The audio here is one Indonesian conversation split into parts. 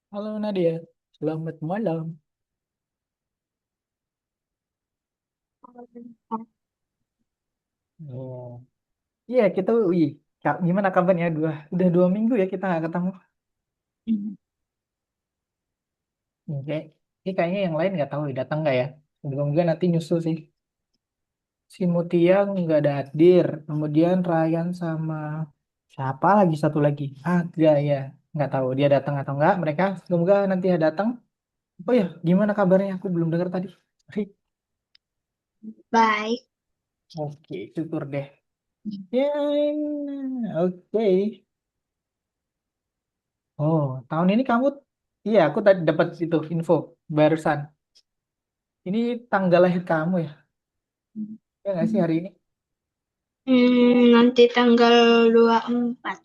Halo Nadia, selamat malam. Oh, iya kita, gimana kabarnya? Udah 2 minggu ya kita nggak ketemu. Oke, ini kayaknya yang lain nggak tahu datang nggak ya? Semoga nanti nyusul sih. Si Mutia nggak ada hadir, kemudian Ryan sama siapa lagi satu lagi? Aga ya, nggak tahu dia datang atau nggak. Mereka semoga nanti ya datang. Oh ya, gimana kabarnya? Aku belum dengar tadi. Sorry. Baik. Oke, syukur deh. Ya, oke. Oh, tahun ini kamu, iya aku tadi dapat itu info barusan. Ini tanggal lahir kamu ya? Ya nggak sih hari ini? Nanti tanggal 24.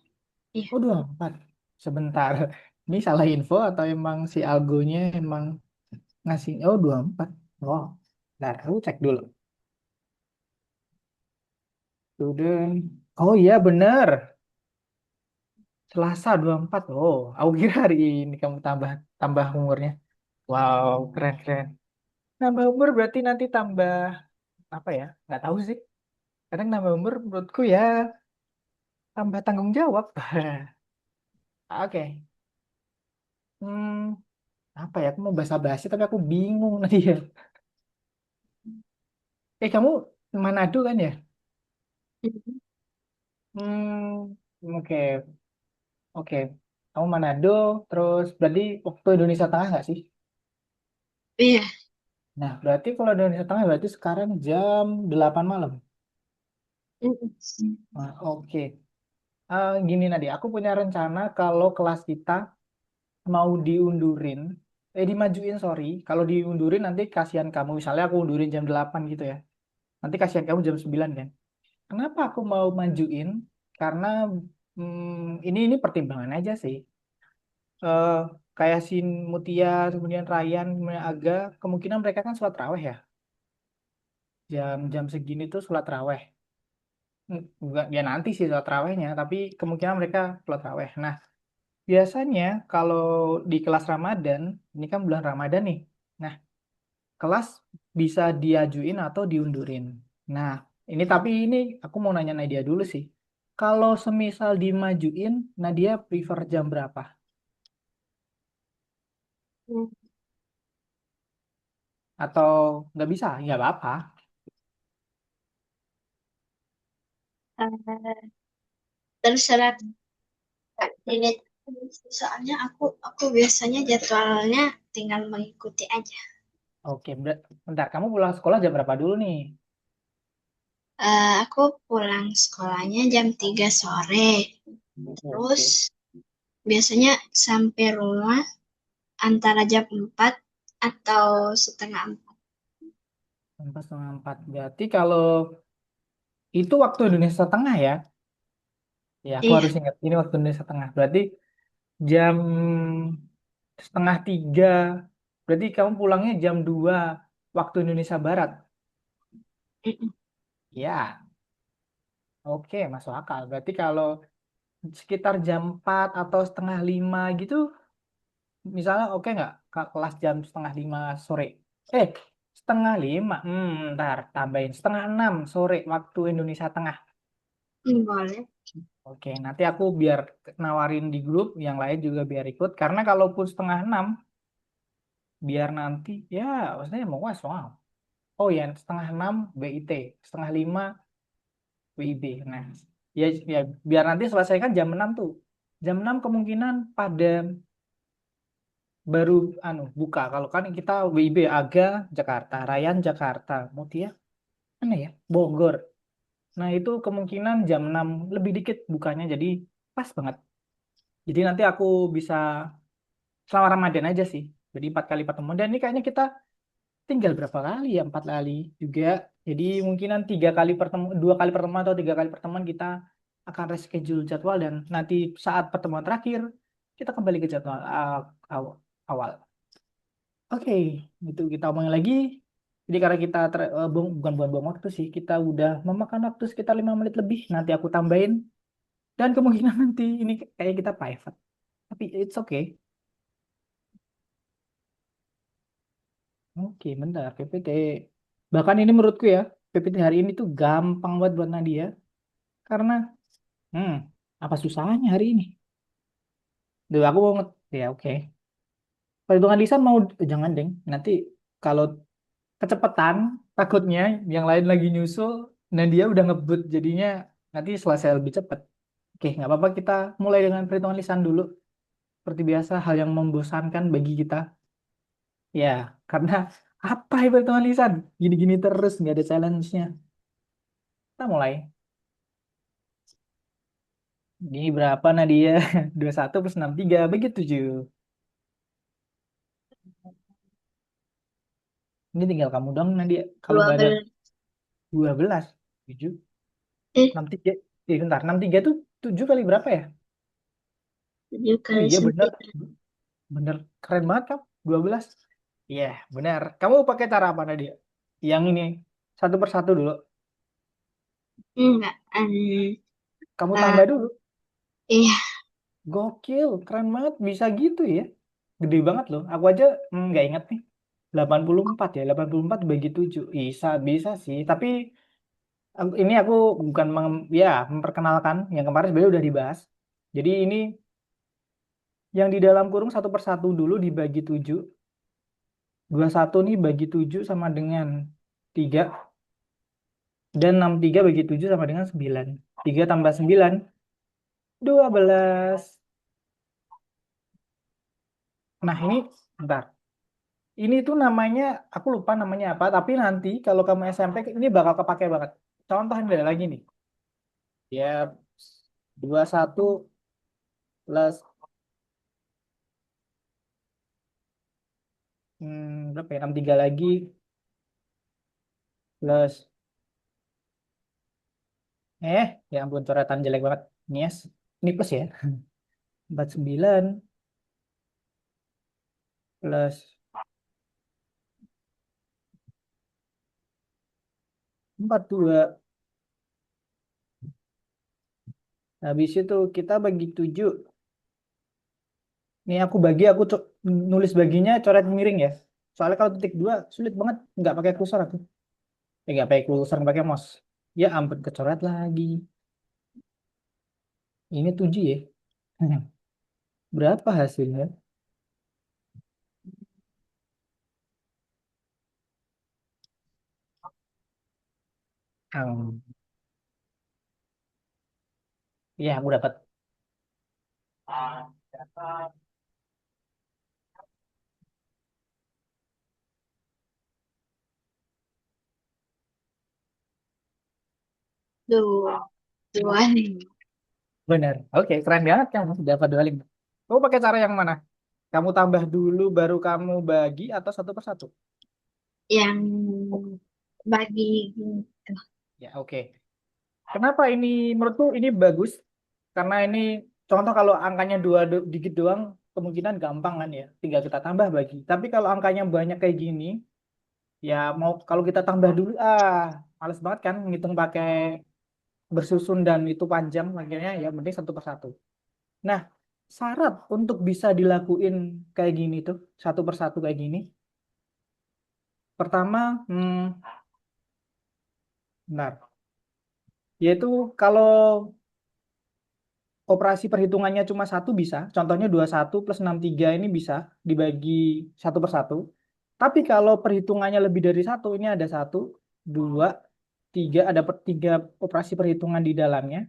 Iya. Oh, 24. Sebentar. Ini salah info atau emang si algonya emang ngasih, oh 24. Oh, bentar, aku cek dulu. Student. Oh iya bener. Selasa 24. Oh, aku kira hari ini kamu tambah tambah umurnya. Wow, keren keren. Nambah umur berarti nanti tambah apa ya? Nggak tahu sih. Kadang nambah umur menurutku ya tambah tanggung jawab. Oke. Hmm, apa ya? Aku mau basa-basi tapi aku bingung nanti ya. Kamu Manado kan ya? Hmm, oke, oke. Kamu Manado, terus berarti waktu Indonesia Tengah nggak sih? Iya. Nah, berarti kalau Indonesia Tengah berarti sekarang jam 8 malam. Nah, oke. Gini Nadia, aku punya rencana kalau kelas kita mau diundurin, dimajuin sorry. Kalau diundurin nanti kasihan kamu. Misalnya aku undurin jam 8 gitu ya. Nanti kasihan kamu jam 9 kan. Kenapa aku mau majuin? Karena ini pertimbangan aja sih. Eh kayak si Mutia, kemudian Ryan, kemudian Aga, kemungkinan mereka kan sholat raweh ya. Jam-jam segini tuh sholat raweh. Enggak, ya nanti sih sholat rawehnya, tapi kemungkinan mereka sholat raweh. Nah, biasanya kalau di kelas Ramadan, ini kan bulan Ramadan nih. Nah, kelas bisa diajuin atau diundurin. Nah, tapi ini aku mau nanya Nadia dulu sih. Kalau semisal dimajuin, Nadia prefer jam berapa? Atau nggak bisa? Nggak apa-apa. Terserah Kak. Dilihat. Soalnya aku biasanya jadwalnya tinggal mengikuti aja. Oke, bentar. Kamu pulang sekolah jam berapa dulu nih? Aku pulang sekolahnya jam 3 sore. Terus Oke, biasanya sampai rumah antara jam 4 atau setengah 4. 4:30. Berarti kalau itu waktu Indonesia Tengah ya? Ya, aku Iya. harus ingat. Ini waktu Indonesia Tengah. Berarti jam setengah 3. Berarti kamu pulangnya jam 2 waktu Indonesia Barat. Ya, oke, masuk akal. Berarti kalau sekitar jam 4 atau setengah 5 gitu, misalnya oke nggak? Kelas jam setengah 5 sore. Eh, setengah 5. Ntar tambahin setengah 6 sore waktu Indonesia Tengah. Boleh. Oke, nanti aku biar nawarin di grup, yang lain juga biar ikut. Karena kalaupun setengah 6, biar nanti, ya maksudnya mau was, wow. Oh ya, setengah 6 BIT, setengah 5 WIB. Nah, ya biar nanti selesaikan jam 6 tuh. Jam 6 kemungkinan pada baru buka. Kalau kan kita WIB Aga Jakarta, Ryan Jakarta, Mutia mana ya? Bogor. Nah, itu kemungkinan jam 6 lebih dikit bukanya jadi pas banget. Jadi nanti aku bisa selama Ramadan aja sih. Jadi 4 kali pertemuan dan ini kayaknya kita tinggal berapa kali ya? 4 kali juga. Jadi mungkinan 3 kali pertemuan, 2 kali pertemuan atau 3 kali pertemuan kita akan reschedule jadwal dan nanti saat pertemuan terakhir kita kembali ke jadwal awal. Oke, itu kita omongin lagi. Jadi karena kita bukan buang-buang waktu sih, kita udah memakan waktu sekitar 5 menit lebih. Nanti aku tambahin dan kemungkinan nanti ini kayak kita private. Tapi it's okay. Oke, bentar. PPT. Bahkan ini menurutku ya, PPT hari ini tuh gampang banget buat Nadia. Karena, hmm, apa susahnya hari ini? Duh, aku mau ya oke. Perhitungan lisan mau, jangan deng. Nanti kalau kecepatan, takutnya yang lain lagi nyusul, Nadia udah ngebut. Jadinya nanti selesai lebih cepat. Oke, nggak apa-apa kita mulai dengan perhitungan lisan dulu. Seperti biasa, hal yang membosankan bagi kita. Ya, karena apa ya perhitungan lisan? Gini-gini terus, nggak ada challenge-nya. Kita mulai. Ini berapa Nadia? 21 plus 63 bagi 7. Ini tinggal kamu dong Nadia. Kalau dua nggak ada belas 12, 7, eh 63. Bentar, 63 tuh 7 kali berapa ya? tujuh Oh kali iya bener. sembilan Bener. Keren banget kamu. 12. Iya, benar. Kamu pakai cara apa Nadia? Yang ini. Satu persatu dulu. enggak Kamu eh, tambah dulu. iya Gokil. Keren banget. Bisa gitu ya. Gede banget loh. Aku aja nggak inget nih. 84 ya. 84 bagi 7. Bisa, bisa sih. Tapi ini aku bukan ya memperkenalkan yang kemarin sebenarnya udah dibahas. Jadi ini yang di dalam kurung satu persatu dulu dibagi 7. 21 nih bagi 7 sama dengan 3. Dan 63 bagi 7 sama dengan 9. 3 tambah 9, 12. Nah ini, bentar. Ini tuh namanya, aku lupa namanya apa. Tapi nanti kalau kamu SMP ini bakal kepake banget. Contoh ini ada lagi nih. Ya, 21 plus berapa ya? 63 lagi plus ya ampun coretan jelek banget. Yes. Ini plus ya. 49 plus 42. Habis itu kita bagi 7. Ini aku bagi, nulis baginya coret miring ya. Soalnya kalau titik 2 sulit banget. Nggak pakai kursor aku. Nggak pakai kursor, nggak pakai mouse. Ya ampun, kecoret lagi. Ini 7 ya. Berapa hasilnya? Hmm. Ya, aku dapat. dua dua nih Benar. Oke, keren banget kamu dapat 25. Kamu pakai cara yang mana? Kamu tambah dulu baru kamu bagi atau satu persatu? yang bagi gitu. Ya, oke. Kenapa ini menurutku ini bagus? Karena ini contoh kalau angkanya digit doang kemungkinan gampang kan ya. Tinggal kita tambah bagi. Tapi kalau angkanya banyak kayak gini, ya mau kalau kita tambah dulu males banget kan ngitung pakai bersusun dan itu panjang akhirnya ya mending satu persatu. Nah, syarat untuk bisa dilakuin kayak gini tuh satu persatu kayak gini. Pertama, benar. Yaitu kalau operasi perhitungannya cuma satu bisa. Contohnya 21 plus 63 ini bisa dibagi satu persatu. Tapi kalau perhitungannya lebih dari satu, ini ada satu, dua, tiga, ada tiga operasi perhitungan di dalamnya.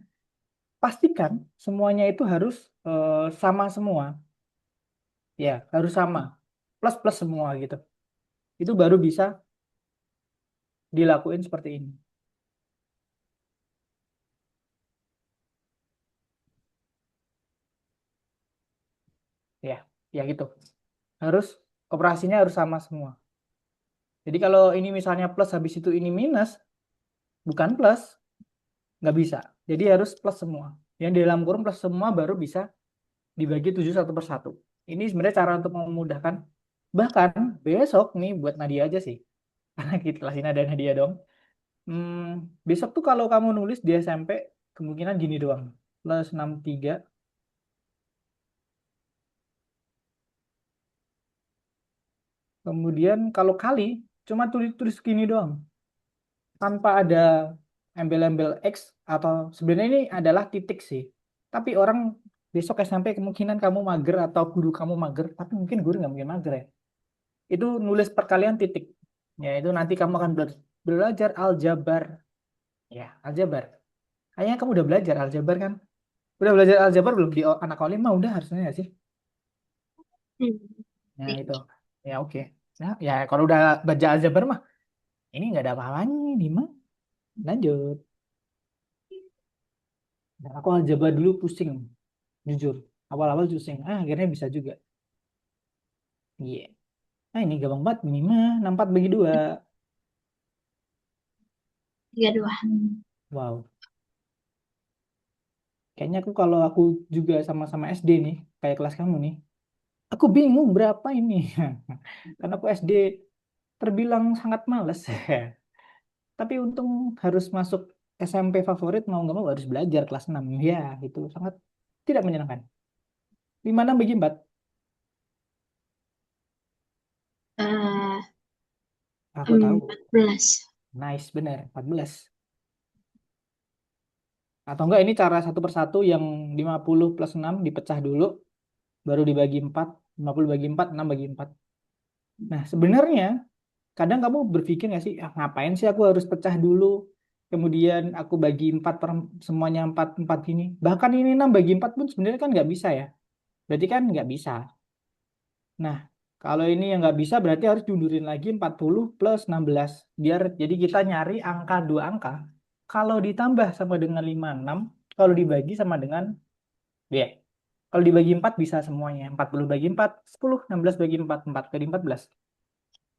Pastikan semuanya itu harus sama semua. Ya, harus sama. Plus-plus semua gitu. Itu baru bisa dilakuin seperti ini. Ya, ya gitu. Harus operasinya harus sama semua. Jadi kalau ini misalnya plus habis itu ini minus, bukan plus, nggak bisa. Jadi harus plus semua. Yang di dalam kurung plus semua baru bisa dibagi 7 satu per satu. Ini sebenarnya cara untuk memudahkan. Bahkan besok nih buat Nadia aja sih. Karena kita kelas ini ada Nadia dong. Besok tuh kalau kamu nulis di SMP kemungkinan gini doang. Plus 63. Kemudian kalau kali cuma tulis-tulis gini doang tanpa ada embel-embel X atau sebenarnya ini adalah titik sih. Tapi orang besok SMP kemungkinan kamu mager atau guru kamu mager, tapi mungkin guru nggak mungkin mager ya. Itu nulis perkalian titik. Ya itu nanti kamu akan belajar aljabar. Ya, aljabar. Kayaknya kamu udah belajar aljabar kan? Udah belajar aljabar belum di anak olim mah udah harusnya ya sih. Hmm. Nah itu. Ya oke. Nah, ya kalau udah belajar aljabar mah ini nggak ada apa-apanya nih mah. Lanjut. Nah, aku aljabar dulu pusing, jujur. Awal-awal pusing. Akhirnya bisa juga. Iya. Nah, ini gampang banget. Ini mah 64 bagi 2. 32. Wow. Kayaknya aku kalau aku juga sama-sama SD nih, kayak kelas kamu nih. Aku bingung berapa ini. Karena aku SD terbilang sangat males. Tapi untung harus masuk SMP favorit mau nggak mau harus belajar kelas 6. Ya, itu sangat tidak menyenangkan. 56 bagi 4. Eh, Aku tahu. 14. Nice, benar. 14. Atau enggak ini cara satu persatu yang 50 plus 6 dipecah dulu, baru dibagi 4. 50 bagi 4, 6 bagi 4. Nah, sebenarnya kadang kamu berpikir nggak sih, ngapain sih aku harus pecah dulu, kemudian aku bagi 4 per semuanya 4, 4 ini. Bahkan ini 6 bagi 4 pun sebenarnya kan nggak bisa ya. Berarti kan nggak bisa. Nah, kalau ini yang nggak bisa berarti harus diundurin lagi 40 plus 16. Biar jadi kita nyari angka dua angka. Kalau ditambah sama dengan 56, kalau dibagi sama dengan ya. Kalau dibagi 4 bisa semuanya. 40 bagi 4, 10, 16 bagi 4, 4 kali 14.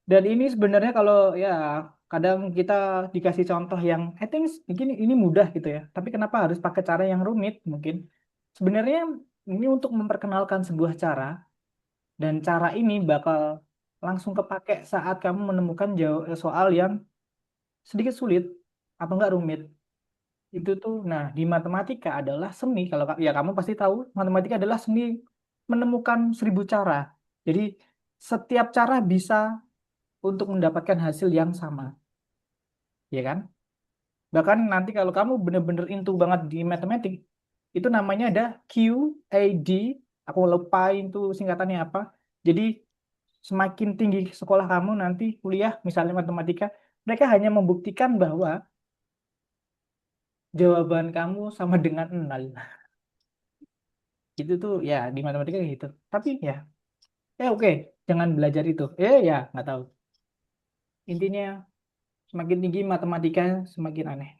Dan ini sebenarnya kalau ya kadang kita dikasih contoh yang I think mungkin ini mudah gitu ya. Tapi kenapa harus pakai cara yang rumit mungkin? Sebenarnya ini untuk memperkenalkan sebuah cara dan cara ini bakal langsung kepake saat kamu menemukan soal yang sedikit sulit atau enggak rumit. Itu tuh, nah di matematika adalah seni. Kalau ya kamu pasti tahu, matematika adalah seni menemukan 1000 cara. Jadi setiap cara bisa untuk mendapatkan hasil yang sama, ya kan? Bahkan nanti kalau kamu bener-bener into banget di matematik, itu namanya ada QAD. Aku lupa itu singkatannya apa. Jadi semakin tinggi sekolah kamu nanti kuliah, misalnya matematika, mereka hanya membuktikan bahwa jawaban kamu sama dengan nol. Itu tuh ya di matematika kayak gitu. Tapi ya, oke, jangan belajar itu. Ya nggak tahu. Intinya semakin tinggi matematika semakin aneh.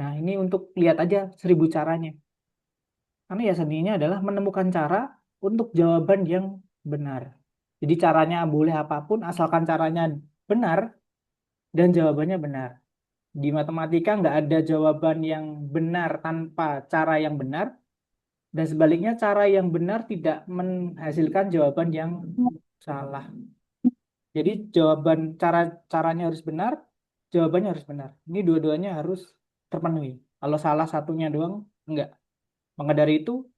Nah ini untuk lihat aja 1000 caranya. Karena ya seninya adalah menemukan cara untuk jawaban yang benar. Jadi caranya boleh apapun asalkan caranya benar dan jawabannya benar. Di matematika nggak ada jawaban yang benar tanpa cara yang benar dan sebaliknya cara yang benar tidak menghasilkan jawaban yang salah. Jadi jawaban caranya harus benar, jawabannya harus benar. Ini dua-duanya harus terpenuhi. Kalau salah satunya doang, enggak. Maka dari itu,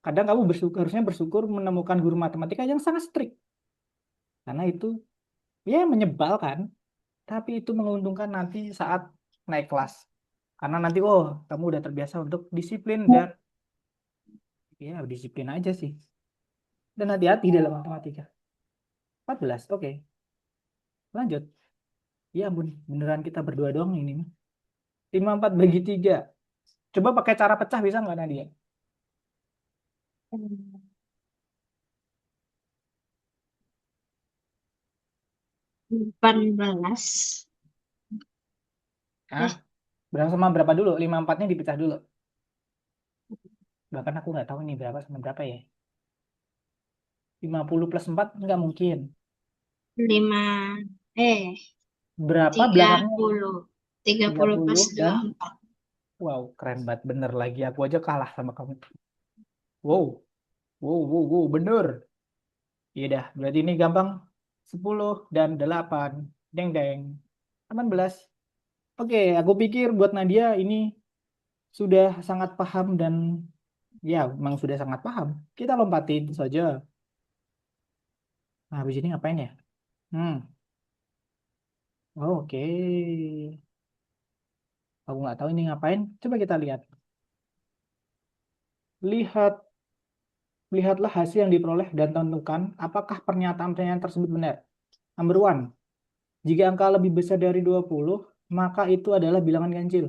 kadang kamu harusnya bersyukur menemukan guru matematika yang sangat strict. Karena itu ya menyebalkan, tapi itu menguntungkan nanti saat naik kelas. Karena nanti, oh, kamu udah terbiasa untuk disiplin dan ya disiplin aja sih. Dan hati-hati dalam matematika. 14, oke. Lanjut. Ya ampun, beneran kita berdua doang ini. 54 bagi 3. Coba pakai cara pecah bisa nggak Nadia? 18. Ah, berapa sama berapa dulu? 54-nya dipecah dulu. Bahkan aku nggak tahu nih berapa sama berapa ya. 50 plus 4 nggak mungkin. 5. Eh, Berapa tiga belakangnya? puluh tiga tiga puluh plus puluh dua dan puluh empat wow, keren banget. Bener lagi. Aku aja kalah sama kamu. Wow, wow, wow, wow, bener. Iya dah, berarti ini gampang. 10 dan 8. Deng, deng. 18. Oke, aku pikir buat Nadia ini sudah sangat paham dan ya, memang sudah sangat paham. Kita lompatin saja. Nah, habis ini ngapain ya? Hmm, oke. Aku nggak tahu ini ngapain. Coba kita lihat. Lihat, lihatlah hasil yang diperoleh dan tentukan apakah pernyataan-pernyataan tersebut benar. Number one, jika angka lebih besar dari 20, maka itu adalah bilangan ganjil.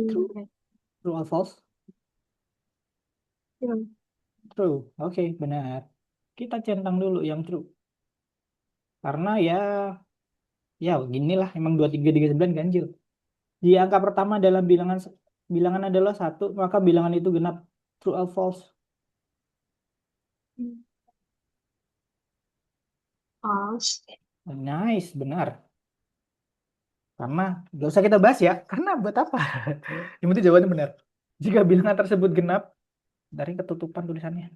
True, Iya. true or false? Iya. True. Oke, benar. Kita centang dulu yang true. Karena ya ginilah emang 23 39 ganjil. Jika angka pertama dalam bilangan adalah satu, maka bilangan itu genap. True or false? False. Nice, benar. Karena gak usah kita bahas ya, karena buat apa? Yang penting jawabannya benar. Jika bilangan tersebut genap, dari ketutupan tulisannya.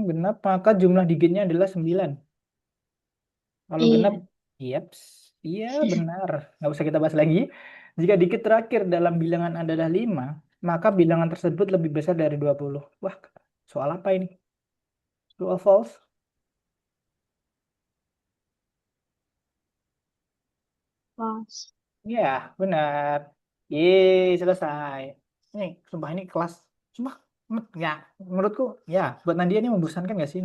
Genap, maka jumlah digitnya adalah 9. Kalau genap, Iya. yaps, iya benar. Nggak usah kita bahas lagi. Jika digit terakhir dalam bilangan adalah 5, maka bilangan tersebut lebih besar dari 20. Wah, soal apa ini? True or false? False. Ya, benar. Yeay, selesai. Ini, sumpah ini kelas. Sumpah, ya, menurutku, ya, buat Nadia ini membosankan nggak sih?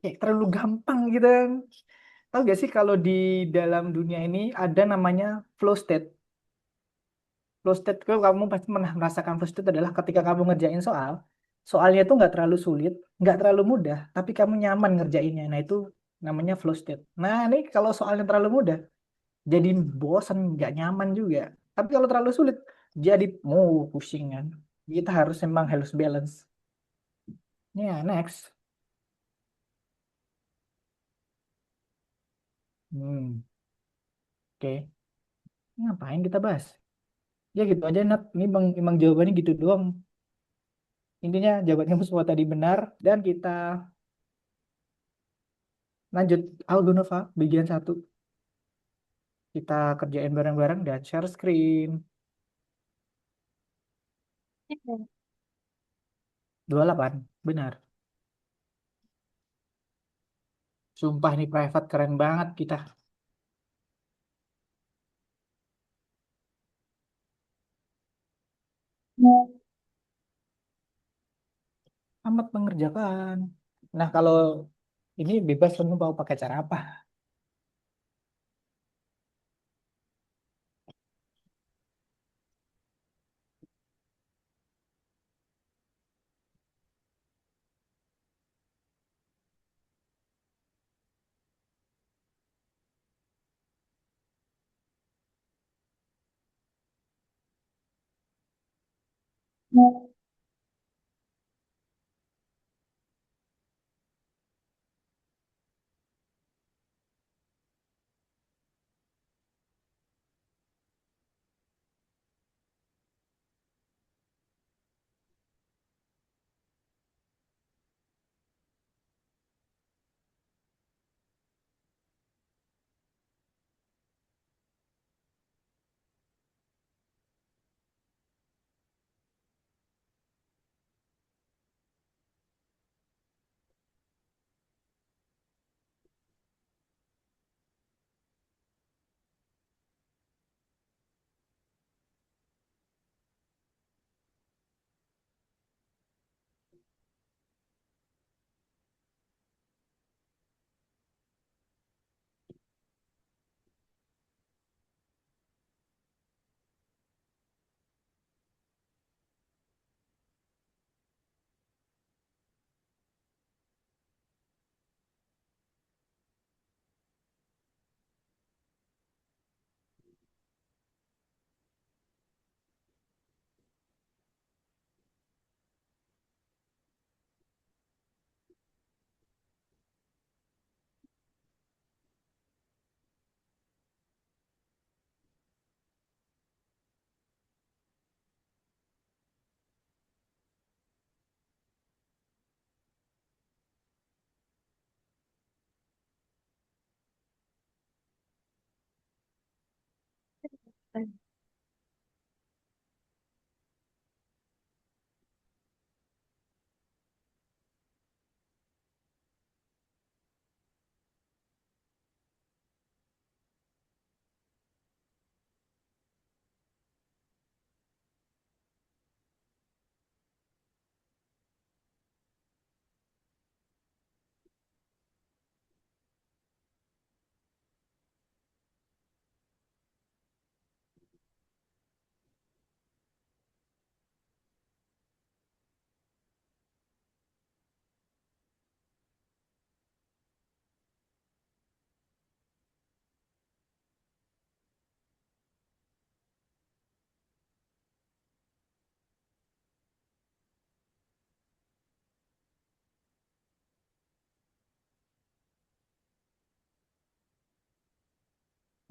Kayak terlalu gampang gitu kan. Tahu gak sih kalau di dalam dunia ini ada namanya flow state. Flow state itu kamu pasti pernah merasakan flow state adalah ketika kamu ngerjain soal, soalnya itu nggak terlalu sulit, nggak terlalu mudah, tapi kamu nyaman ngerjainnya. Nah itu namanya flow state. Nah ini kalau soalnya terlalu mudah, jadi bosan, nggak nyaman juga. Tapi kalau terlalu sulit, jadi mau pusing kan. Kita harus emang harus balance. Ya, next. Hmm, oke. Ngapain kita bahas? Ya gitu aja, Nat. Ini bang, emang jawabannya gitu doang. Intinya jawaban kamu semua tadi benar. Dan kita lanjut Aldo Nova, bagian satu. Kita kerjain bareng-bareng dan share screen. 28, benar. Sumpah ini private keren banget kita. Amat mengerjakan. Nah kalau ini bebas kamu mau pakai cara apa?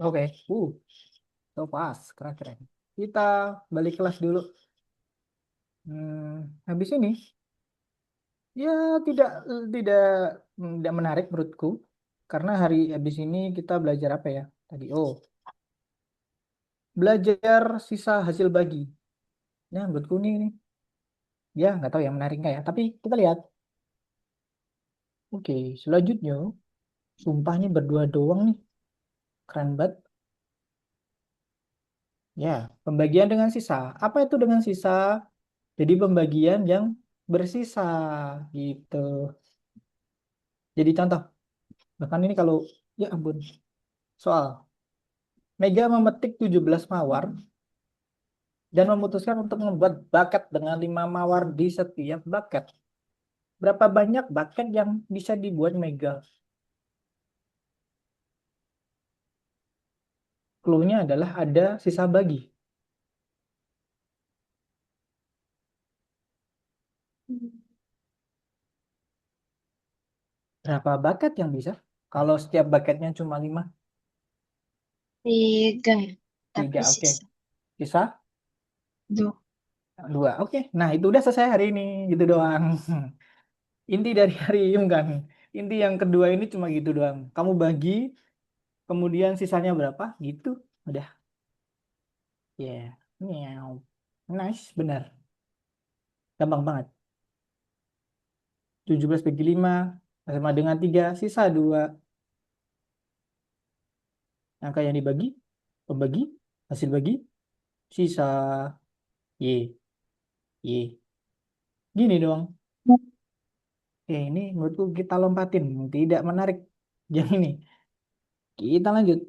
Oke. So fast. Keren-keren. Kita balik kelas dulu. Habis ini, ya tidak tidak tidak menarik menurutku. Karena hari habis ini kita belajar apa ya? Tadi, belajar sisa hasil bagi. Nah, menurutku nih, ya nggak tahu yang menarik nggak ya. Tapi kita lihat. Oke, selanjutnya, sumpahnya berdua doang nih. Keren banget. Ya, pembagian dengan sisa. Apa itu dengan sisa? Jadi pembagian yang bersisa gitu. Jadi contoh, bahkan ini kalau ya ampun, soal Mega memetik 17 mawar dan memutuskan untuk membuat bucket dengan 5 mawar di setiap bucket. Berapa banyak bucket yang bisa dibuat Mega? Clue-nya adalah ada sisa bagi. Berapa bucket yang bisa? Kalau setiap bucketnya cuma 5, 3 ya. Tapi 3, oke. sisa Sisa 2. 2, oke. Nah, itu udah selesai hari ini, gitu doang. Inti dari hari ini kan. Inti yang kedua ini cuma gitu doang. Kamu bagi, kemudian sisanya berapa? Gitu. Udah. Ya. Meow. Nice, benar. Gampang banget. 17 bagi 5 sama dengan 3, sisa 2. Angka yang dibagi, pembagi, hasil bagi, sisa. Y. Y. Gini doang. Ini menurutku kita lompatin. Tidak menarik. Yang ini. Kita lanjut.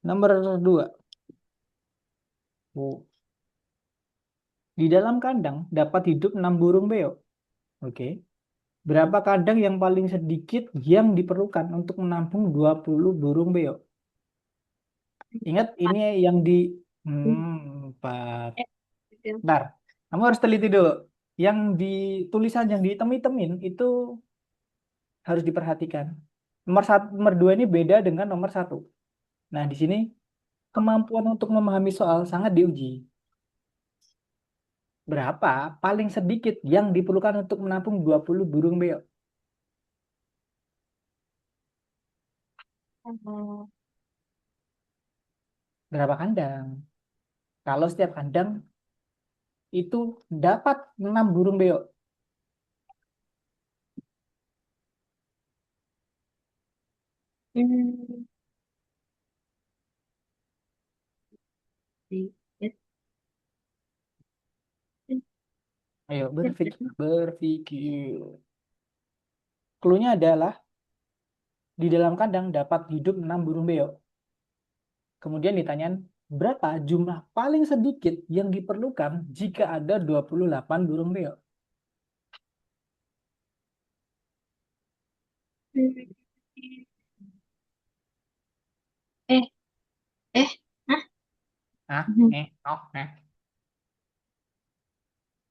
Nomor 2. Oh. Di dalam kandang dapat hidup 6 burung beo. Oke. Berapa kandang yang paling sedikit yang diperlukan untuk menampung 20 burung beo? Ingat, ini yang di 4. Bentar, kamu harus teliti dulu. Yang di tulisan yang dihitam-hitamin itu harus diperhatikan. Nomor satu, nomor 2 ini beda dengan nomor 1. Nah, di sini kemampuan untuk memahami soal sangat diuji. Berapa paling sedikit yang diperlukan untuk menampung 20 burung beo? Berapa kandang? Kalau setiap kandang itu dapat 6 burung beo. Ayo berpikir, berpikir. Cluenya adalah di dalam kandang dapat hidup 6 burung beo. Kemudian ditanyain berapa jumlah paling sedikit yang diperlukan jika ada 28 burung beo. Eh, eh, hah? Ah,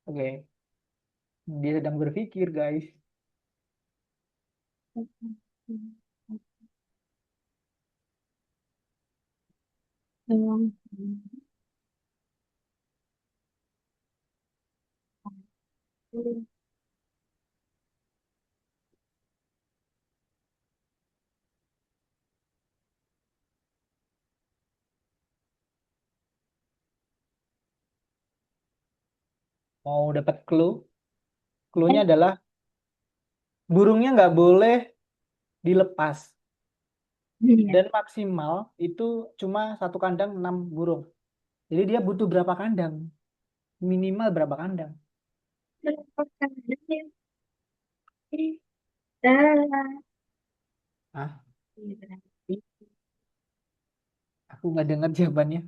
Oke, dia sedang berpikir, guys. Mau dapat clue? Cluenya adalah burungnya nggak boleh dilepas. Dan maksimal itu cuma satu kandang 6 burung. Jadi dia butuh berapa kandang? Minimal berapa kandang? Ah, aku nggak dengar jawabannya.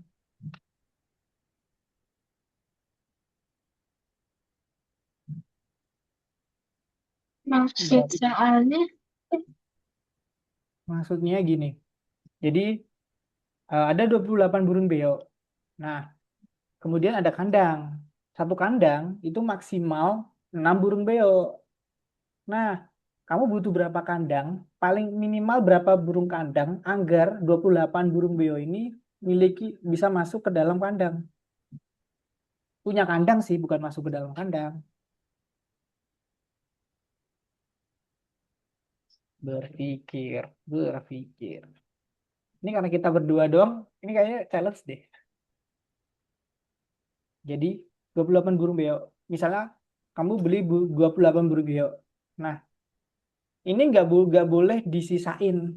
Maksud soalnya Maksudnya gini. Jadi ada 28 burung beo. Nah, kemudian ada kandang. Satu kandang itu maksimal 6 burung beo. Nah, Kamu butuh berapa kandang? Paling minimal berapa burung kandang agar 28 burung beo ini bisa masuk ke dalam kandang. Punya kandang sih, bukan masuk ke dalam kandang. Berpikir, berpikir. Ini karena kita berdua doang, ini kayaknya challenge deh. Jadi 28 burung beo. Misalnya kamu beli 28 burung beo. Nah, ini nggak boleh disisain.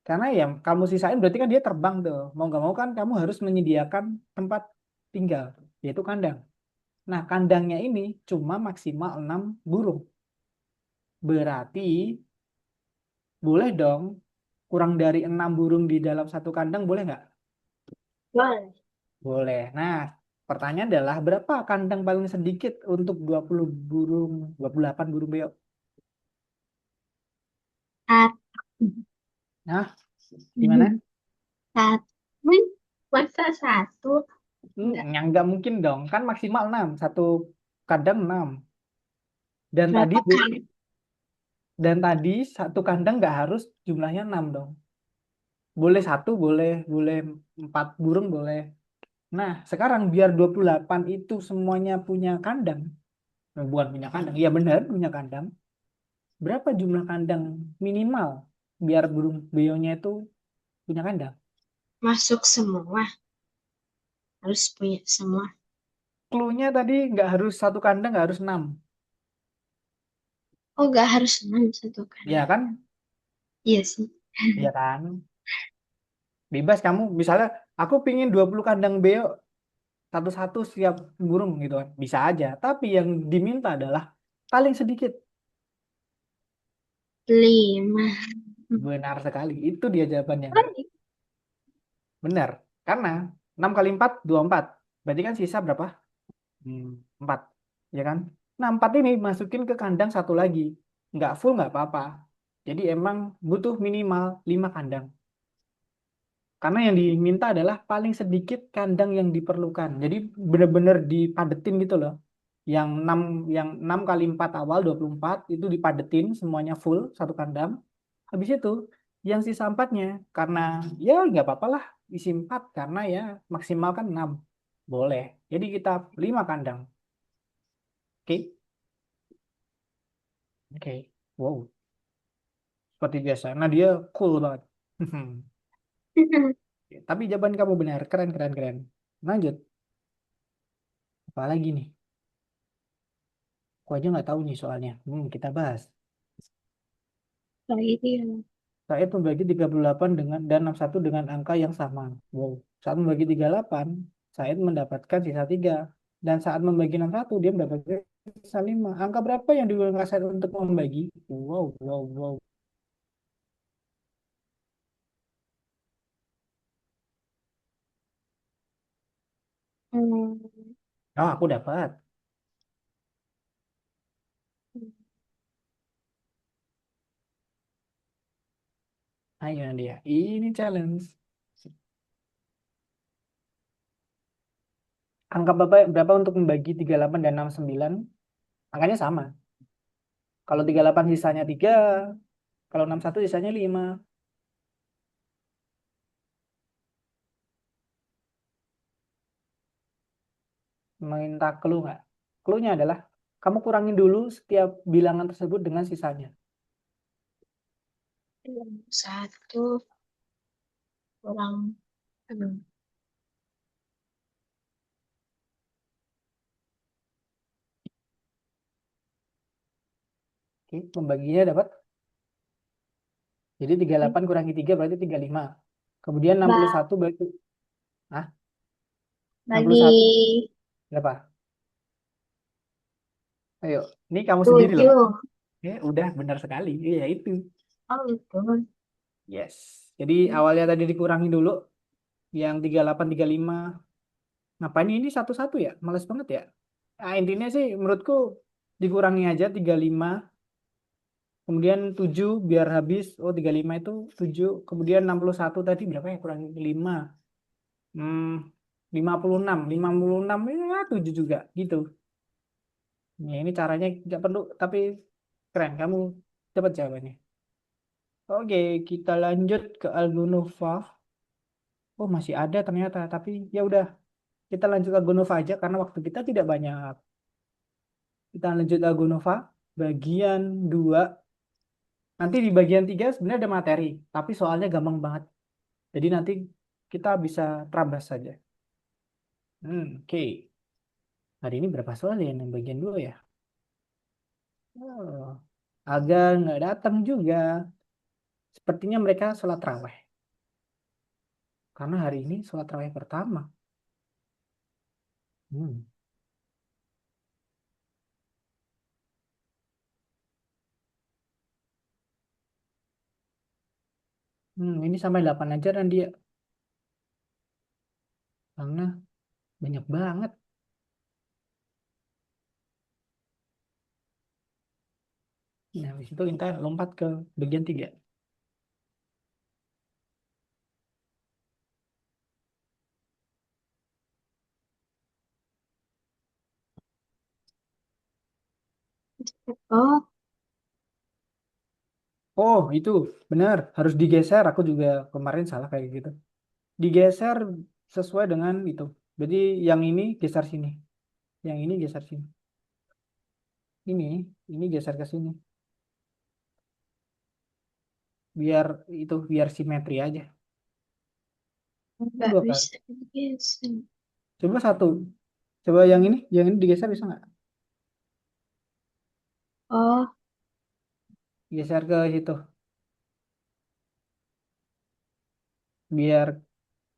Karena ya kamu sisain berarti kan dia terbang tuh. Mau nggak mau kan kamu harus menyediakan tempat tinggal, yaitu kandang. Nah, kandangnya ini cuma maksimal 6 burung. Berarti boleh dong kurang dari 6 burung di dalam satu kandang, boleh nggak? Boleh. Boleh. Nah, pertanyaan adalah berapa kandang paling sedikit untuk 20 burung, 28 burung beo? Satu. Nah, gimana? Satu. Masa satu? Enggak. Yang nggak mungkin dong. Kan maksimal 6. Satu kandang 6. Dan tadi Berapa kali? dan tadi satu kandang nggak harus jumlahnya 6 dong. Boleh satu, boleh boleh 4 burung boleh. Nah, sekarang biar 28 itu semuanya punya kandang. Bukan punya kandang. Iya benar punya kandang. Berapa jumlah kandang minimal biar burung beonya itu punya kandang? Masuk semua. Harus punya semua. Clue-nya tadi nggak harus satu kandang, nggak harus 6. Oh, nggak harus enam satu Ya kandang. kan? Iya sih. Iya kan? Bebas kamu. Misalnya aku pingin 20 kandang beo satu-satu setiap burung gitu kan. Bisa aja. Tapi yang diminta adalah paling sedikit. Lima. Benar sekali. Itu dia jawabannya. Oh, Benar. Karena 6 kali 4, 24. Berarti kan sisa berapa? 4. Ya kan? Nah, 4 ini masukin ke kandang satu lagi. Nggak full, nggak apa-apa. Jadi emang butuh minimal 5 kandang. Karena yang diminta adalah paling sedikit kandang yang diperlukan. Jadi benar-benar dipadetin gitu loh. Yang 6 kali 4 awal 24 itu dipadetin semuanya full satu kandang. Habis itu yang sisa empatnya karena ya nggak apa-apa lah isi 4 karena ya maksimal kan 6. Boleh. Jadi kita 5 kandang. Oke. Oke. Wow. Seperti biasa. Nah dia cool banget. Tapi jawaban kamu benar. Keren, keren, keren. Lanjut. Apalagi nih? Aku aja nggak tahu nih soalnya. Kita bahas. lagi dia. Said membagi 38 dan 61 dengan angka yang sama. Wow. Saat membagi 38, Said mendapatkan sisa 3. Dan saat membagi 61, dia mendapatkan sisa 5. Angka berapa yang digunakan Said untuk membagi? Wow, wow, wow. Hmm. Oh, aku dapat. Ayo dia. Ini challenge. Angka berapa untuk membagi 38 dan 69? Angkanya sama. Kalau 38 sisanya 3, kalau 61 sisanya 5. Minta clue nggak? Clue-nya adalah kamu kurangin dulu setiap bilangan tersebut dengan sisanya. Satu kurang. Aduh. Oke, membaginya dapat. Jadi 38 kurangi 3 berarti 35. Kemudian Ba- 61 berarti ah, Bagi 61 berapa? Ayo, ini kamu sendiri loh. 7. Udah benar sekali. Iya itu. Oh, itu. Yes. Jadi awalnya tadi dikurangi dulu yang 38 35. Ngapain ini satu-satu ya? Males banget ya. Nah, intinya sih menurutku dikurangi aja 35. Kemudian 7 biar habis. Oh, 35 itu 7. Kemudian 61 tadi berapa ya? Kurangi 5. Hmm, 56. 56 ya 7 juga gitu. Ya, ini caranya nggak perlu tapi keren kamu. Cepat jawabannya. Oke, kita lanjut ke Algonova. Oh, masih ada ternyata. Tapi ya udah, kita lanjut Algonova aja karena waktu kita tidak banyak. Kita lanjut Algonova. Bagian 2. Nanti di bagian 3 sebenarnya ada materi. Tapi soalnya gampang banget. Jadi nanti kita bisa terabas saja. Oke. Hari ini berapa soal ya yang bagian 2 ya? Oh, agak nggak datang juga. Sepertinya mereka sholat raweh. Karena hari ini sholat raweh pertama. Hmm. Ini sampai 8 aja dan dia. Karena banyak banget. Nah, habis itu kita lompat ke bagian 3. Oh, Oh, itu benar. Harus digeser. Aku juga kemarin salah kayak gitu. Digeser sesuai dengan itu. Jadi yang ini geser sini. Yang ini geser sini. Ini, ini geser ke sini. Biar simetri aja. Itu nggak dua kali. bisa digeser. Coba satu. Coba yang ini digeser bisa nggak? Oh, Geser ke situ. Biar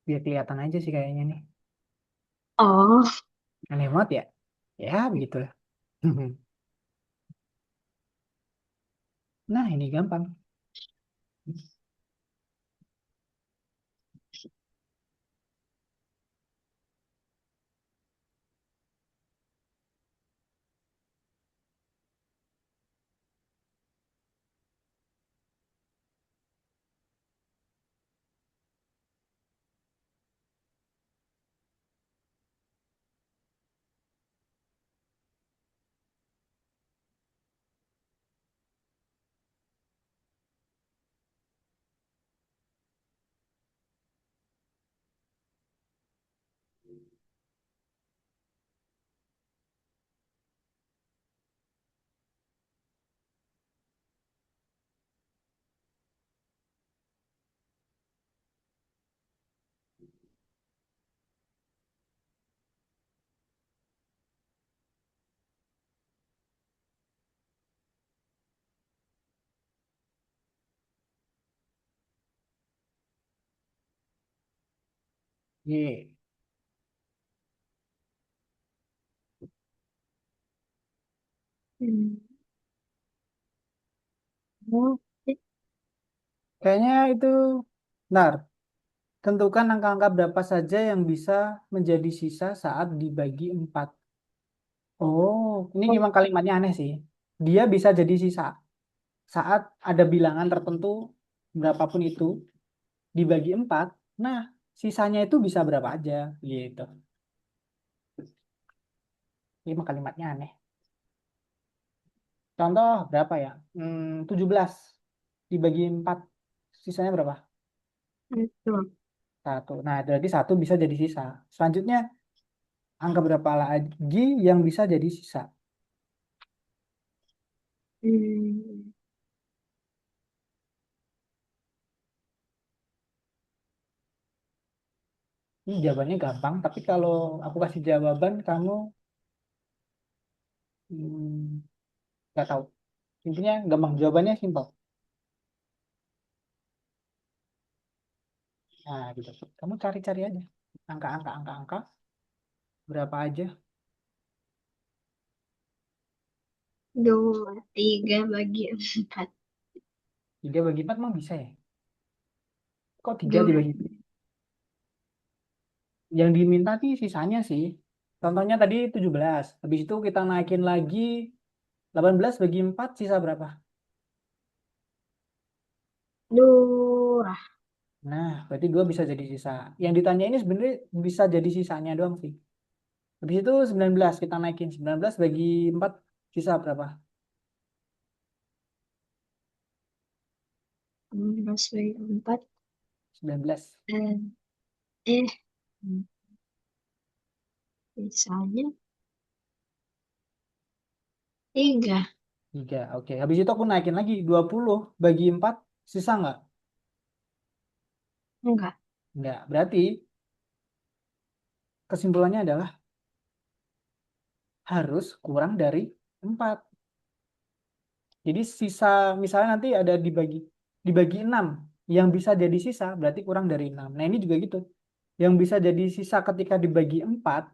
biar kelihatan aja sih kayaknya nih. oh, Aneh banget ya. Ya begitulah. Nah ini gampang. Ye. hmm. Oh, Kayaknya itu. Benar. Tentukan angka-angka berapa saja yang bisa menjadi sisa saat dibagi 4. Oh, ini memang kalimatnya aneh sih. Dia bisa jadi sisa saat ada bilangan tertentu berapapun itu dibagi 4. Nah, sisanya itu bisa berapa aja gitu. Ini memang kalimatnya aneh. Contoh berapa ya? 17 dibagi 4. Sisanya berapa? itu. Satu. Nah, berarti satu bisa jadi sisa. Selanjutnya, angka berapa lagi yang bisa jadi sisa? Hmm. Ini jawabannya gampang, tapi kalau aku kasih jawaban, kamu hmm, nggak tahu. Intinya gampang, jawabannya simpel. Nah, gitu. Kamu cari-cari aja. Angka-angka, berapa aja? 2, 3 bagi 4. 3 bagi 4 mah bisa ya? Kok 3 2. dibagi? Yang diminta sih sisanya sih. Contohnya tadi 17. Habis itu kita naikin lagi 18 bagi 4 sisa berapa? Duh, Nah, berarti 2 bisa jadi sisa. Yang ditanya ini sebenarnya bisa jadi sisanya doang sih. Habis itu 19 kita naikin. 19 bagi 4 sisa berapa? 18 bagi 4. 19. Eh, eh, misalnya 3. 3. Oke. Habis itu aku naikin lagi. 20 bagi 4. Sisa nggak? Enggak. Nggak. Berarti kesimpulannya adalah harus kurang dari 4. Jadi sisa misalnya nanti ada dibagi 6 yang bisa jadi sisa berarti kurang dari 6. Nah, ini juga gitu. Yang bisa jadi sisa ketika dibagi 4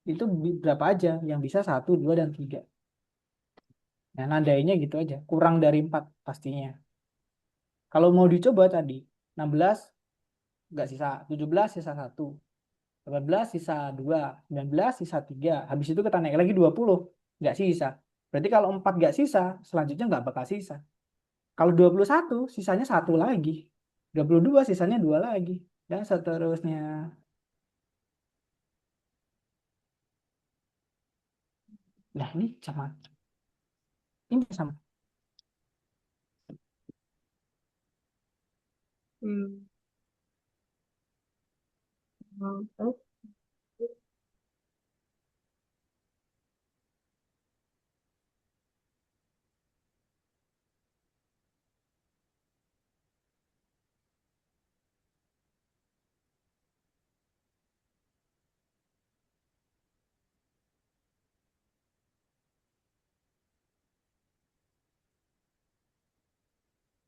itu berapa aja? Yang bisa 1, 2 dan 3. Nah, nandainya gitu aja. Kurang dari 4 pastinya. Kalau mau dicoba tadi 16 nggak sisa, 17 sisa 1, 18 sisa 2, 19 sisa 3. Habis itu kita naik lagi 20 nggak sisa. Berarti kalau 4 nggak sisa, selanjutnya nggak bakal sisa. Kalau 21 sisanya satu lagi. 22 sisanya dua lagi. Dan seterusnya. Nah, ini sama. Hmm.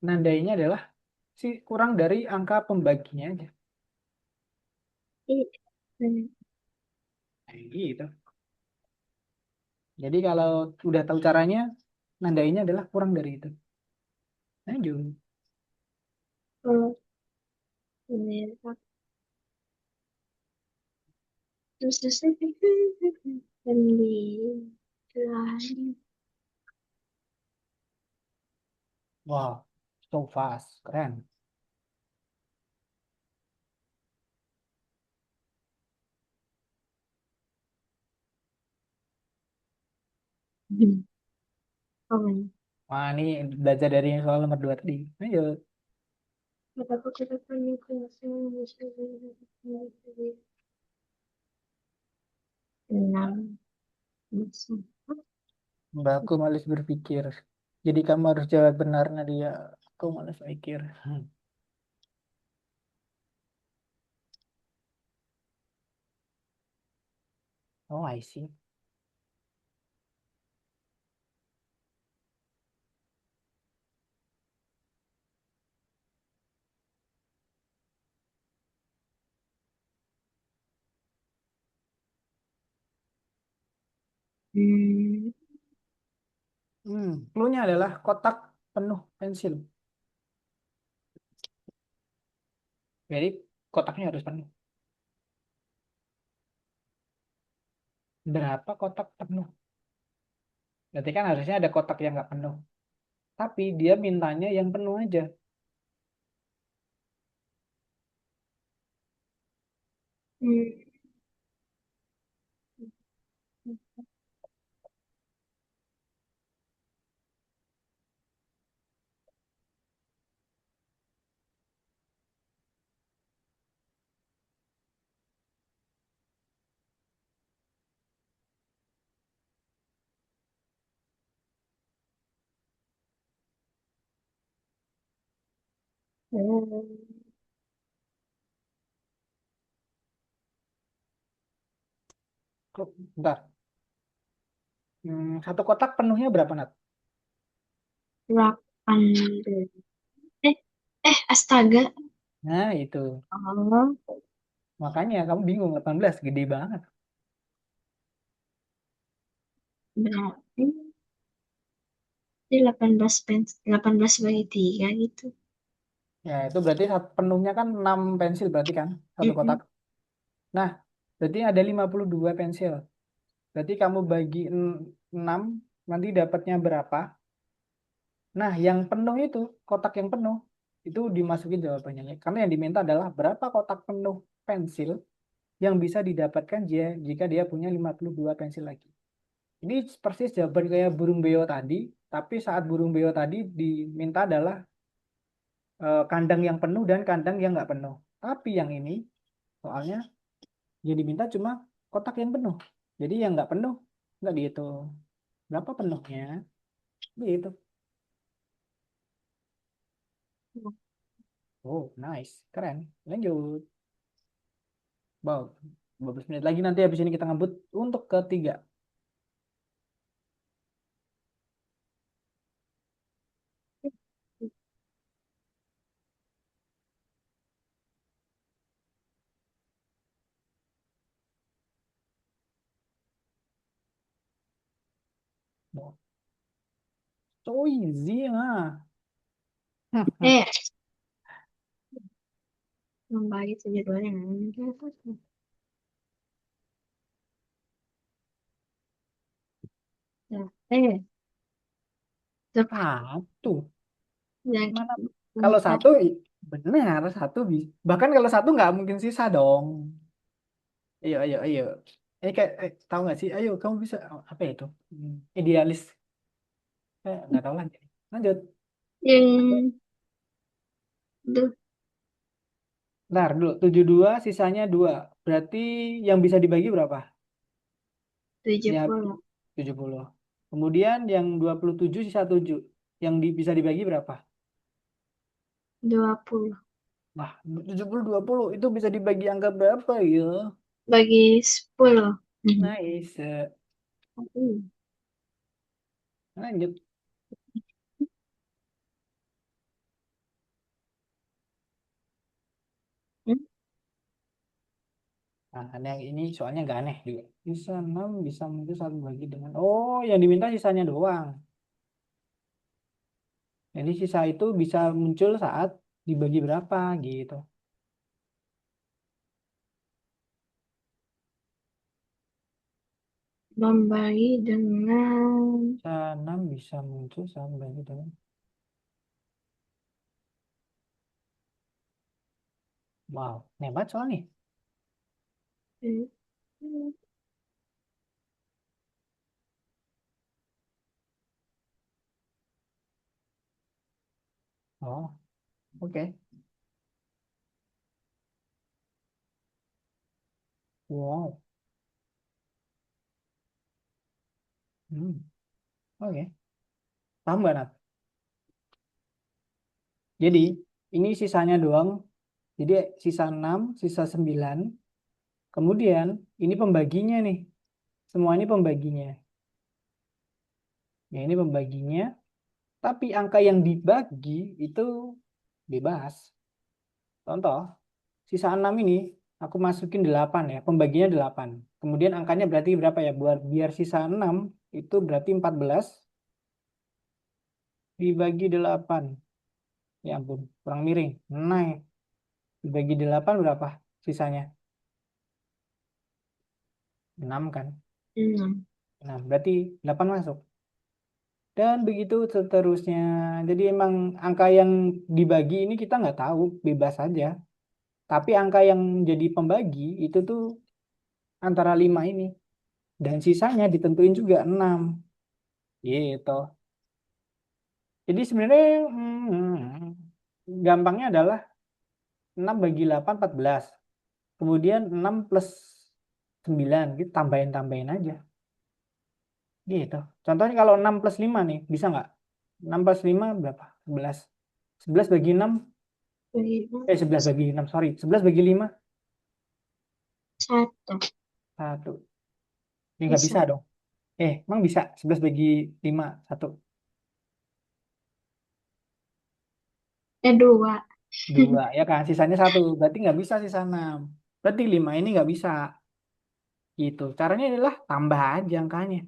Nandainya adalah si kurang dari angka pembaginya aja. Nah, gitu. Jadi kalau udah tahu caranya, nandainya adalah kurang dari itu. Lanjut. Kalau terus terus sembilan. Wow, so fast. Keren. Oh, ya. Wah, ini belajar dari yang soal nomor 2 tadi. Lanjut. Kataku katakan itu enam. Mbak, aku malas berpikir. Jadi kamu harus jawab benar, Nadia. Aku malas mikir. Oh, I see. Hmm. Clue-nya adalah kotak penuh pensil. Jadi kotaknya harus penuh. Berapa kotak penuh? Berarti kan harusnya ada kotak yang nggak penuh. Tapi dia mintanya yang penuh aja. Hmm. Hmm. Bentar. Satu kotak penuhnya berapa, Nat? 18. Eh, astaga. Nah, itu. Oh, Makanya kamu bingung, 18 gede banget. berarti 18 bagi 3 gitu. Ya, itu berarti penuhnya kan 6 pensil berarti kan satu kotak. Mm-mm. Nah, berarti ada 52 pensil. Berarti kamu bagi 6 nanti dapatnya berapa? Nah, yang penuh itu, kotak yang penuh, itu dimasukin jawabannya. Karena yang diminta adalah berapa kotak penuh pensil yang bisa didapatkan jika dia punya 52 pensil lagi. Ini persis jawaban kayak burung beo tadi, tapi saat burung beo tadi diminta adalah kandang yang penuh dan kandang yang nggak penuh. Tapi yang ini soalnya yang diminta cuma kotak yang penuh. Jadi yang nggak penuh nggak dihitung. Berapa penuhnya? Gitu. Oh, nice. Keren. Lanjut. Wow. 12 menit lagi nanti habis ini kita ngebut untuk ketiga. Wow. So easy lah. Eh, membagi jadwalnya. Nah, tetap Satu. yang Mana? Kalau empat. satu, benar. Satu bisa. Bahkan kalau satu nggak mungkin sisa dong. Ayo, ayo, ayo. Ini kayak, tahu nggak sih? Ayo, kamu bisa. Apa itu? Idealis. Nggak tahu lagi. Lanjut. Yang duh, Ntar dulu. 72 sisanya 2. Berarti yang bisa dibagi berapa? tujuh Ya, puluh 70. Kemudian yang 27 sisa 7. Yang bisa dibagi berapa? 20 Wah, 70 20. Itu bisa dibagi angka berapa ya? bagi 10. Nice. Lanjut. Nah, yang ini soalnya nggak aneh juga. Sisa 6 bisa muncul satu bagi dengan... Oh, yang diminta sisanya doang. Jadi sisa itu bisa muncul saat dibagi berapa gitu. Membagi dengan Sisa 6 bisa muncul saat dibagi dengan... Wow, hebat soalnya. Oh, oke. Wow. Hmm, oke. Paham nggak, Nat? Jadi, ini sisanya doang. Jadi, sisa 6 sisa 9. Kemudian, ini pembaginya nih. Semua ini pembaginya. Ya, ini pembaginya. Tapi angka yang dibagi itu bebas. Contoh, sisa 6 ini aku masukin 8 ya. Pembaginya 8. Kemudian angkanya berarti berapa ya? Buat biar sisa 6 itu berarti 14 dibagi 8. Ya ampun, kurang miring. Nah, dibagi 8 berapa sisanya? 6 kan? 6. Nah, berarti 8 masuk. Dan begitu seterusnya. Jadi emang angka yang dibagi ini kita nggak tahu, bebas saja. Tapi angka yang jadi pembagi itu tuh antara 5 ini. Dan sisanya ditentuin juga 6. Gitu. Jadi sebenarnya gampangnya adalah 6 bagi 8, 14. Kemudian 6 plus 9. Gitu, tambahin-tambahin aja. Gitu. Contohnya kalau 6 plus 5 nih, bisa nggak? 6 plus 5 berapa? 11. 11 bagi 6, Bagi 11 bagi 6, sorry. 11 bagi 5, 1. 1. Ya nggak Bisa. bisa dong. Emang bisa? 11 bagi 5, 1. 2. 2, ya kan? Sisanya 1. Berarti nggak bisa sisa 6. Berarti 5 ini nggak bisa. Gitu. Caranya adalah tambah aja angkanya.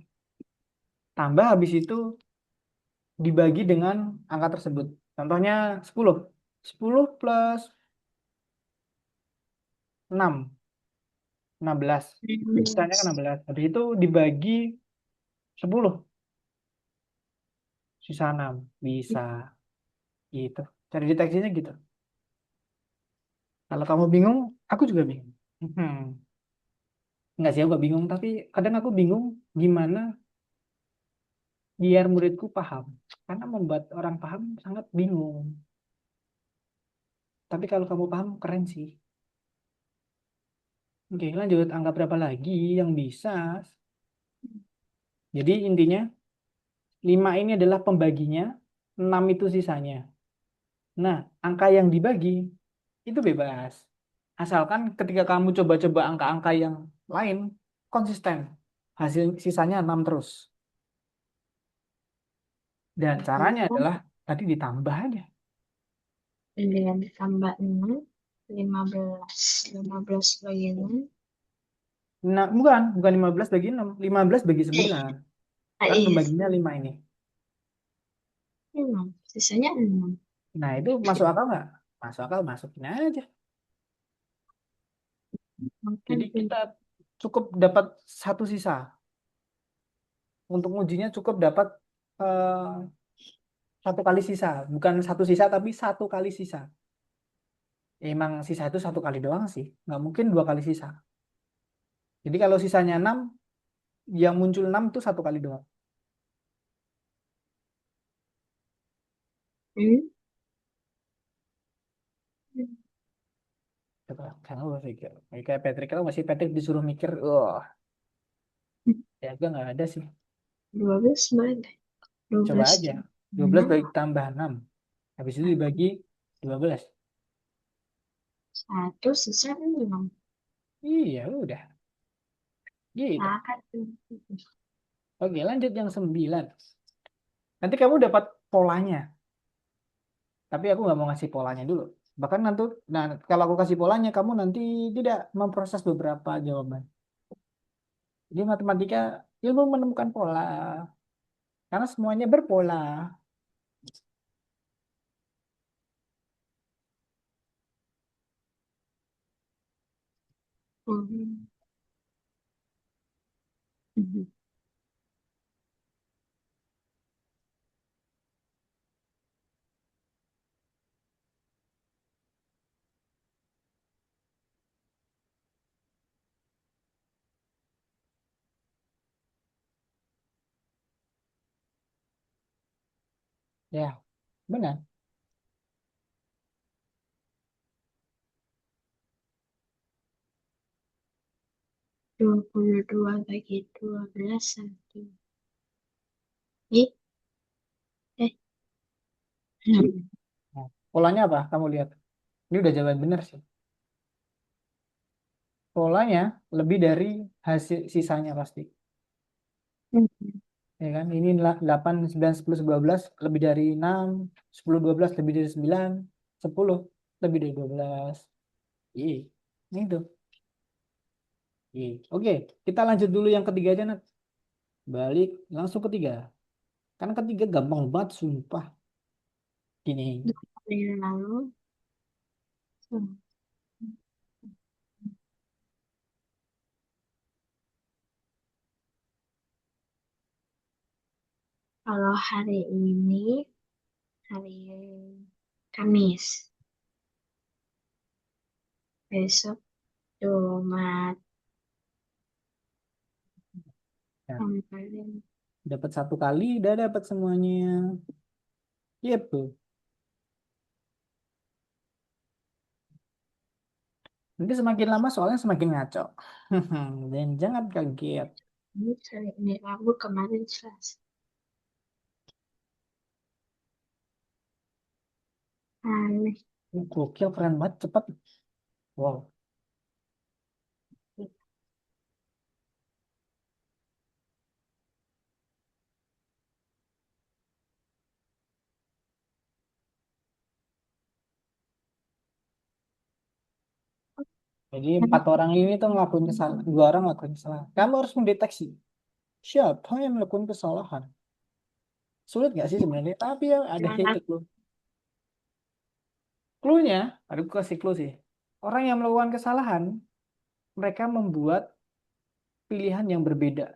Tambah habis itu dibagi dengan angka tersebut. Contohnya 10. 10 plus 6. 16. Sisanya kan 16. Habis itu dibagi 10. Sisa 6. Bisa. Gitu. Cara deteksinya gitu. Kalau kamu bingung, aku juga bingung. Enggak sih, aku gak bingung. Tapi kadang aku bingung gimana biar muridku paham. Karena membuat orang paham sangat bingung. Tapi kalau kamu paham, keren sih. Oke, lanjut. Angka berapa lagi yang bisa? Jadi intinya, 5 ini adalah pembaginya, 6 itu sisanya. Nah, angka yang dibagi itu bebas. Asalkan ketika kamu coba-coba angka-angka yang lain, konsisten. Hasil sisanya 6 terus. Dan caranya Enam, adalah tadi ditambah aja. 9 ditambah 6, 15. 15 bagi 6. Nah, bukan 15 bagi 6, 15 bagi 9. Kan Iya, pembaginya 5 ini. 6. Sisanya 6. Nah, itu masuk akal nggak? Masuk akal, masukin aja. Makan Jadi tuh. kita cukup dapat satu sisa. Untuk ujinya cukup dapat eh, satu kali sisa. Bukan satu sisa, tapi satu kali sisa. Ya, emang sisa itu satu kali doang sih. Nggak mungkin dua kali sisa. Jadi kalau sisanya 6, yang muncul 6 itu satu kali doang. Hmm? Coba, kamu berpikir. Kayak Patrick, kalau masih Patrick disuruh mikir, ya gue nggak ada sih. 12 boleh nggak? Coba 12 aja. 12 6, bagi tambah 6. Habis itu dibagi 12. 1, sisa 6. Iya, udah. Gitu. Makan tuh. Oke, lanjut yang 9. Nanti kamu dapat polanya. Tapi aku nggak mau ngasih polanya dulu. Bahkan nanti, nah, kalau aku kasih polanya, kamu nanti tidak memproses beberapa jawaban. Jadi matematika, ilmu menemukan pola. Karena semuanya berpola. Hmm. Ya, benar. 22 bagi 12 satu. Ih, eh, 6. Nah, polanya apa? Kamu lihat. Ini udah jawaban benar sih. Polanya lebih dari hasil sisanya pasti. Ya kan? Ini 8, 9, 10, 12 lebih dari 6, 10, 12 lebih dari 9, 10 lebih dari 12. Iya, itu. Iya. Oke, kita lanjut dulu yang ketiga aja, Nat. Balik langsung ketiga. Karena ketiga gampang banget, sumpah. Gini. 2 hari yang lalu. Hmm. Kalau hari ini, hari Kamis. Besok Jumat. Nah, Kemarin. dapat satu kali, udah dapat semuanya. Iya tuh. Nanti semakin lama soalnya semakin ngaco. Dan jangan kaget. Ini Rabu, kemarin Selasa. Aneh. Gokil, keren banget, cepet. Wow. Jadi 4 orang ini tuh ngelakuin kesalahan. 2 orang ngelakuin kesalahan. Kamu harus mendeteksi siapa yang melakukan kesalahan. Sulit nggak sih sebenarnya? Tapi ya ada Gimana? itu clue. Clue-nya, aku kasih clue sih. Orang yang melakukan kesalahan, mereka membuat pilihan yang berbeda.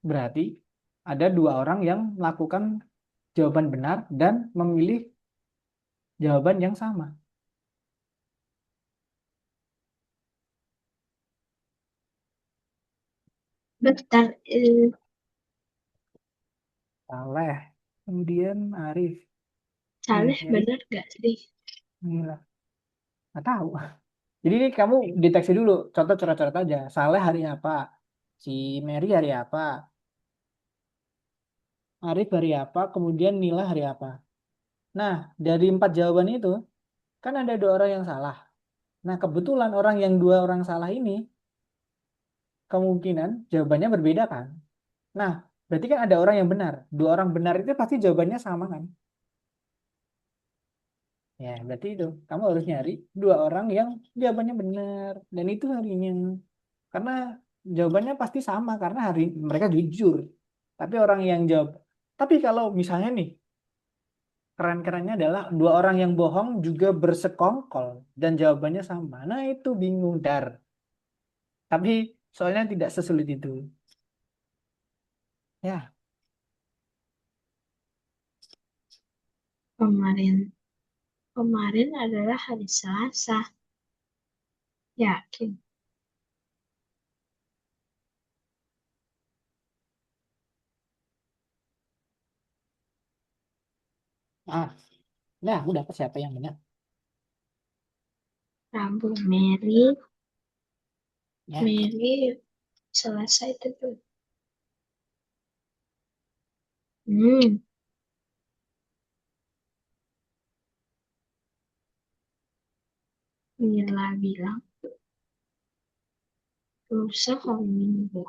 Berarti ada 2 orang yang melakukan jawaban benar dan memilih jawaban yang sama. Bentar. Saleh, kemudian Arif. Saleh Mary, bener gak sih? Mila. Nggak tahu. Jadi ini kamu deteksi dulu. Contoh coret-coret aja. Saleh hari apa? Si Mary hari apa? Arif hari apa? Kemudian Nila hari apa? Nah, dari empat jawaban itu, kan ada dua orang yang salah. Nah, kebetulan orang yang dua orang salah ini, kemungkinan jawabannya berbeda kan? Nah, berarti kan ada orang yang benar. Dua orang benar itu pasti jawabannya sama kan? Ya, berarti itu. Kamu harus nyari dua orang yang jawabannya benar. Dan itu harinya. Karena jawabannya pasti sama, karena hari mereka jujur. Tapi orang yang jawab. Tapi kalau misalnya nih, keren-kerennya adalah dua orang yang bohong juga bersekongkol. Dan jawabannya sama. Nah, itu bingung, Dar. Tapi soalnya tidak sesulit itu. Ya, Kemarin. Kemarin adalah hari Selasa. Yakin. ah, nah, udah dapat siapa yang benar? Rabu. Mary. Ya, Mary. Selasa itu tuh. Hmm. Mila bilang. Lusa hari Minggu.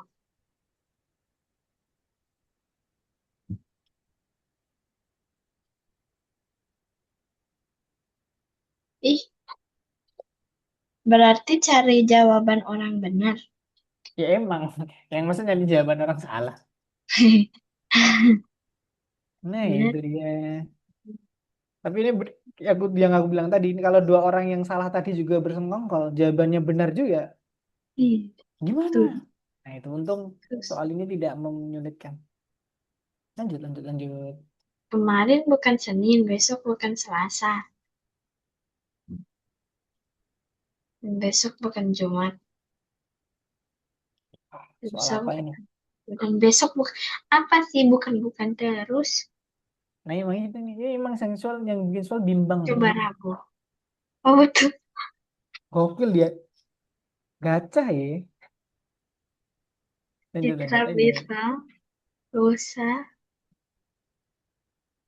Ih, berarti cari jawaban orang benar. ya emang. Yang maksudnya nyari jawaban orang salah. Nah, Benar. itu dia. Tapi ini yang aku bilang tadi, ini kalau dua orang yang salah tadi juga bersengkongkol, jawabannya benar juga, Ih, gimana? tuh. Nah, itu untung Terus. soal ini tidak menyulitkan. Lanjut, lanjut, lanjut. Kemarin bukan Senin, besok bukan Selasa. Dan besok bukan Jumat. Soal Lusa apa bukan. ini? Dan besok bukan. Apa sih bukan-bukan terus? Nah, emang itu nih. Ya, emang sensual yang bikin soal bimbang nih. Coba Rabu. Oh betul. Gokil dia. Gacah ya. Lanjut, Citra lanjut aja. bilang lusa,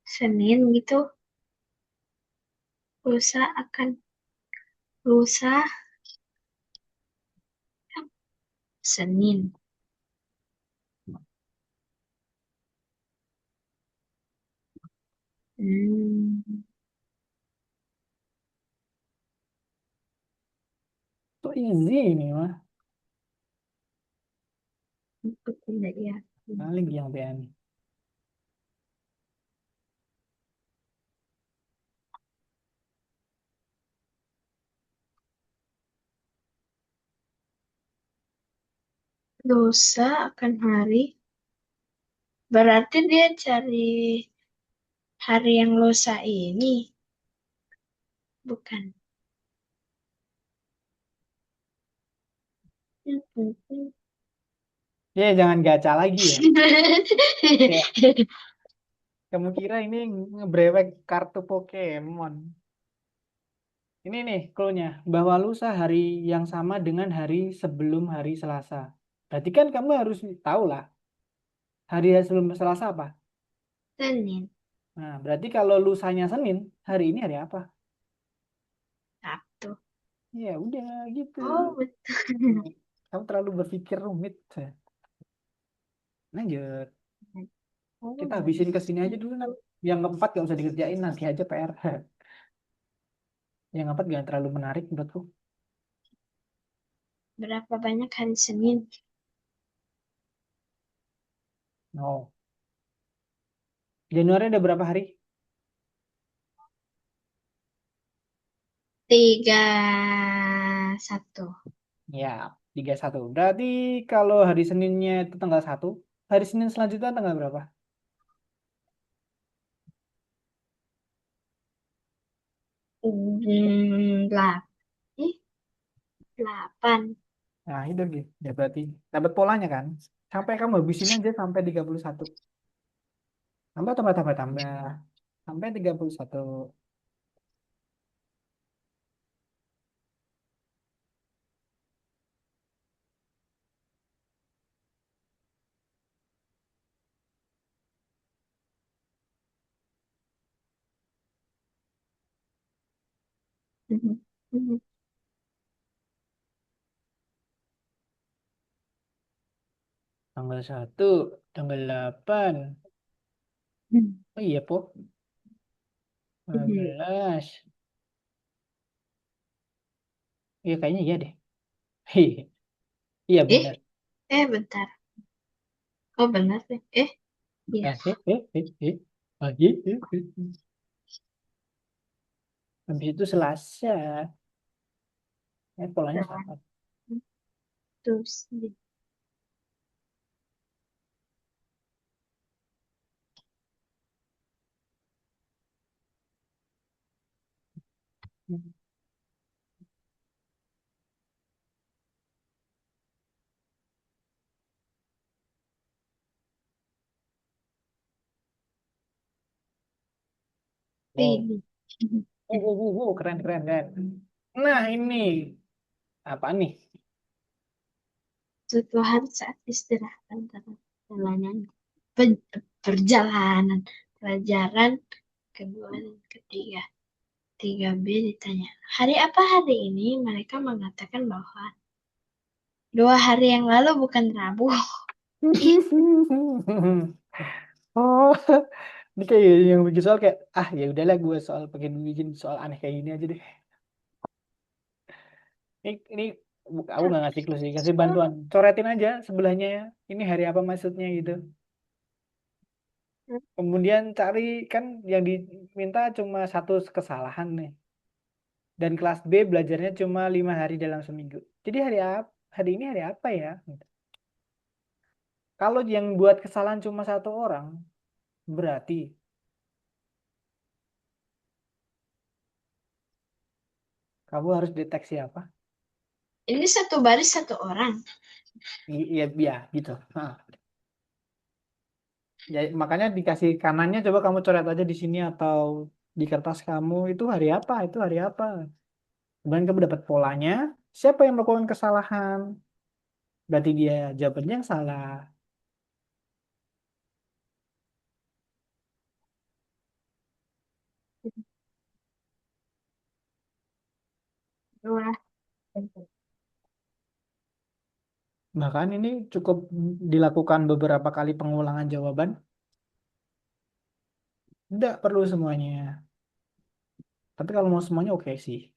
Senin gitu. Lusa akan lusa Senin. Hmm, So easy ini mah. aku tidak yakin. Paling yang PN. Lusa akan hari. Berarti dia cari hari yang lusa ini. Bukan. Ya, jangan gacha lagi ya. Kayak kamu kira ini ngebrewek kartu Pokemon. Ini nih clue-nya, bahwa lusa hari yang sama dengan hari sebelum hari Selasa. Berarti kan kamu harus tahu lah, hari sebelum Selasa apa? Senin. Nah, berarti kalau lusanya Senin, hari ini hari apa? Sabtu. Ya udah gitu. Oh betul. Kamu terlalu berpikir rumit. Lanjut. Oh, Kita benar. habisin ke sini aja dulu, Nat. Yang keempat gak usah dikerjain, nanti aja PR. Yang keempat gak terlalu menarik menurutku. Berapa banyak hari Senin? No. Januari ada berapa hari? 31. Ya, 31. Berarti kalau hari Seninnya itu tanggal 1, hari Senin selanjutnya tanggal berapa? Delapan. Eh, 8. Nah, itu gitu. Ya berarti dapat polanya kan. Sampai kamu habisin aja sampai 31. Tambah, tambah, tambah, tambah. sampai 31. Mhm. Mhm. Tanggal 1, tanggal 8. Mhm. Oh iya, Po. lima Mhm. belas Iya, kayaknya iya deh. Iya, iya benar. Eh, bentar. Oh, benar deh. Iya. Ah, iya, iya, iya. Habis itu Selasa. Polanya sama. Terus, Wow. ini. Mhm. Keren, keren, keren. Nah, ini apa nih? Suatu hari saat istirahat antara perjalanan perjalanan pelajaran kedua dan ketiga. 3B ditanya, hari apa hari ini? Mereka mengatakan bahwa 2 hari yang lalu bukan Rabu. Ih, Oh, ini kayak yang bikin soal kayak ya udahlah gue soal pengen bikin soal aneh kayak gini aja deh. Ini aku nggak ngasih clue sih, kasih bantuan. Coretin aja sebelahnya ya. Ini hari apa maksudnya gitu. Kemudian cari kan yang diminta cuma satu kesalahan nih. Dan kelas B belajarnya cuma 5 hari dalam seminggu. Jadi hari ini hari apa ya? Kalau yang buat kesalahan cuma satu orang, berarti kamu harus deteksi apa? ini satu baris satu orang. Iya, iya gitu. Nah, ya, makanya dikasih kanannya coba kamu coret aja di sini atau di kertas kamu itu hari apa? Itu hari apa? Kemudian kamu dapat polanya. Siapa yang melakukan kesalahan? Berarti dia jawabannya yang salah. 2. Bahkan ini cukup dilakukan beberapa kali pengulangan jawaban. Tidak perlu semuanya. Tapi kalau mau semuanya oke sih.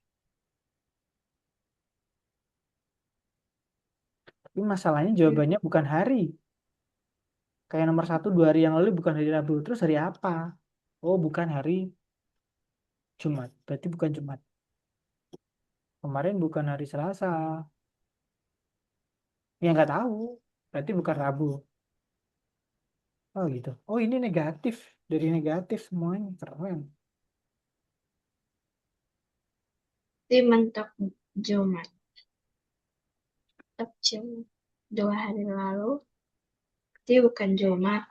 Tapi masalahnya jawabannya bukan hari. Kayak nomor 1, 2 hari yang lalu bukan hari Rabu. Terus hari apa? Oh, bukan hari Jumat. Berarti bukan Jumat. Kemarin bukan hari Selasa. Ya nggak tahu. Berarti bukan Rabu. Oh gitu. Oh ini negatif. Dari negatif semuanya. Keren. Di mentok Jumat. Mentok Jumat. 2 hari lalu. Dia bukan Jumat.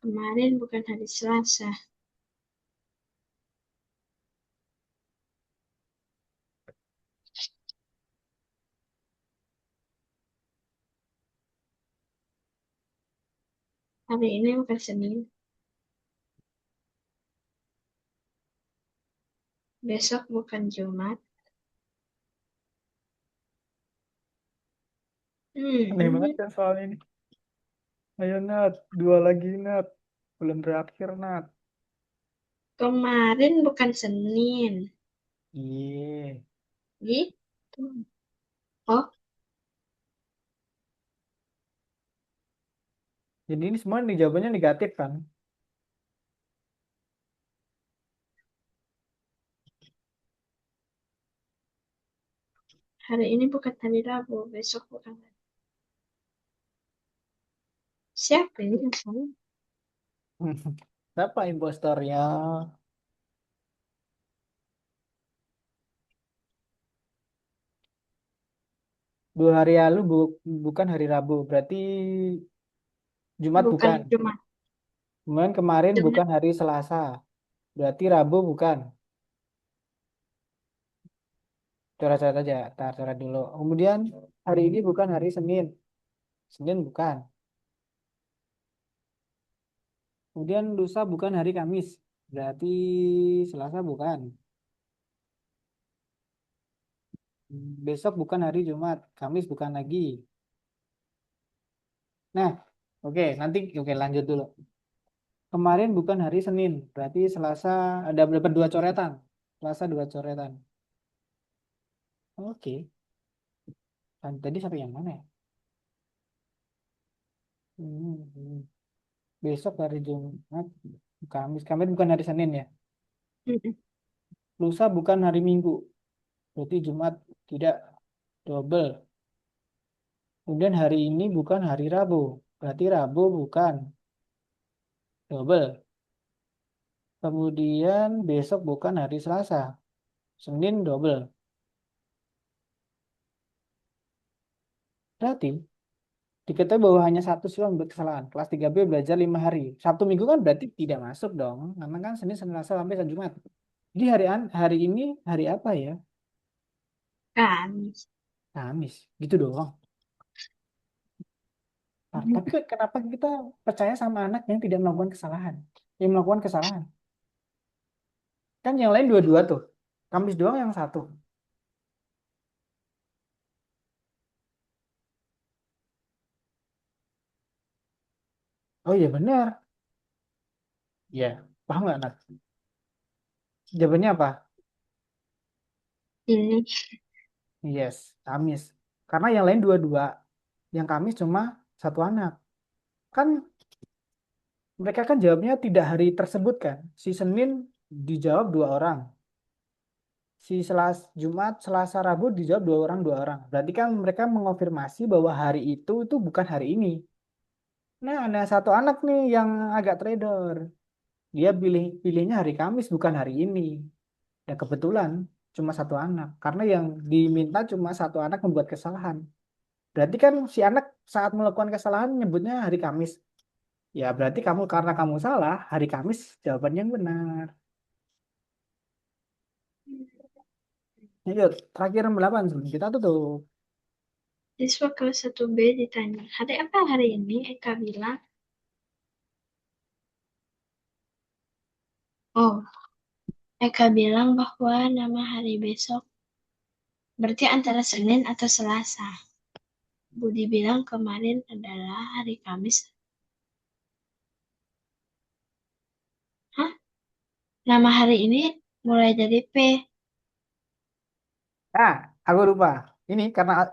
Kemarin bukan hari Selasa. Hari ini bukan Senin. Besok bukan Jumat. Aneh banget Hmm. kan soal ini. Ayo Nat. Dua lagi Nat. Belum berakhir Nat. Kemarin bukan Senin. Iya. Gitu. Oh, Jadi ini semua nih jawabannya negatif kan? hari ini bukan hari Rabu. Besok bukan hari. Siapa ini yang salah? Siapa impostornya? dua hari lalu bukan hari Rabu, berarti Jumat Bukan bukan. Jumat. Kemudian kemarin Jumat. bukan hari Selasa, berarti Rabu bukan. Coret-coret aja, tar coret dulu. Kemudian hari ini bukan hari Senin, Senin bukan. Kemudian lusa bukan hari Kamis, berarti Selasa bukan. Besok bukan hari Jumat, Kamis bukan lagi. Nah, oke, nanti oke lanjut dulu. Kemarin bukan hari Senin, berarti Selasa ada berapa dua coretan. Selasa dua coretan. Oke, tadi sampai yang mana ya? Hmm, hmm. Besok hari Jumat, Kamis. Kamis bukan hari Senin ya. Mm-mm. Lusa bukan hari Minggu, berarti Jumat tidak double. Kemudian hari ini bukan hari Rabu, berarti Rabu bukan double. Kemudian besok bukan hari Selasa, Senin double. Berarti diketahui bahwa hanya satu siswa membuat kesalahan. Kelas 3B belajar 5 hari. Sabtu Minggu kan berarti tidak masuk dong. Karena kan Senin, Selasa, sampai Jumat. Jadi hari ini hari apa ya? Kamis. Kamis. Gitu doang. Nah, tapi kenapa kita percaya sama anak yang tidak melakukan kesalahan? Yang melakukan kesalahan. Kan yang lain dua-dua tuh. Kamis doang yang satu. Oh iya benar. Iya. Paham nggak anak? Jawabannya apa? Ini. Yes, Kamis. Karena yang lain dua-dua. Yang Kamis cuma satu anak. Kan mereka kan jawabnya tidak hari tersebut kan. Si Senin dijawab dua orang. Si Jumat, Selasa, Rabu dijawab dua orang, dua orang. Berarti kan mereka mengonfirmasi bahwa hari itu bukan hari ini. Nah, ada satu anak nih yang agak trader. Dia pilihnya hari Kamis bukan hari ini. Dan kebetulan cuma satu anak. Karena yang diminta cuma satu anak membuat kesalahan. Berarti kan si anak saat melakukan kesalahan nyebutnya hari Kamis. Ya berarti karena kamu salah, hari Kamis jawabannya yang benar. Yuk, terakhir nomor 8 sebelum kita tutup. Siswa kelas 1B ditanya, hari apa hari ini? Eka bilang, oh, Eka bilang bahwa nama hari besok berarti antara Senin atau Selasa. Budi bilang kemarin adalah hari Kamis. Hah? Nama hari ini mulai dari P. Ah, aku lupa. Ini karena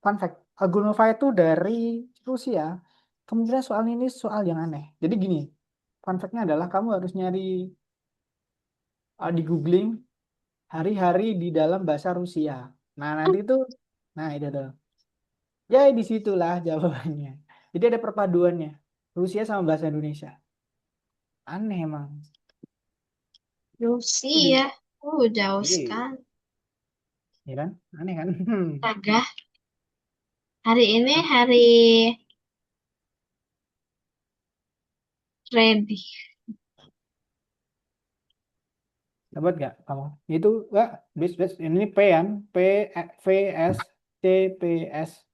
fun fact, Agunova itu dari Rusia. Kemudian soal ini soal yang aneh. Jadi gini, fun fact-nya adalah kamu harus nyari di googling hari-hari di dalam bahasa Rusia. Nah, nanti itu, nah itu tuh. Ya, disitulah jawabannya. Jadi ada perpaduannya. Rusia sama bahasa Indonesia. Aneh emang. Itu Rusia. Jauh jadi, sekali. ya kan? Aneh kan? Astaga, hari ini hari ready. Dapat gak kamu? Itu enggak, base ini P kan? P V S C P S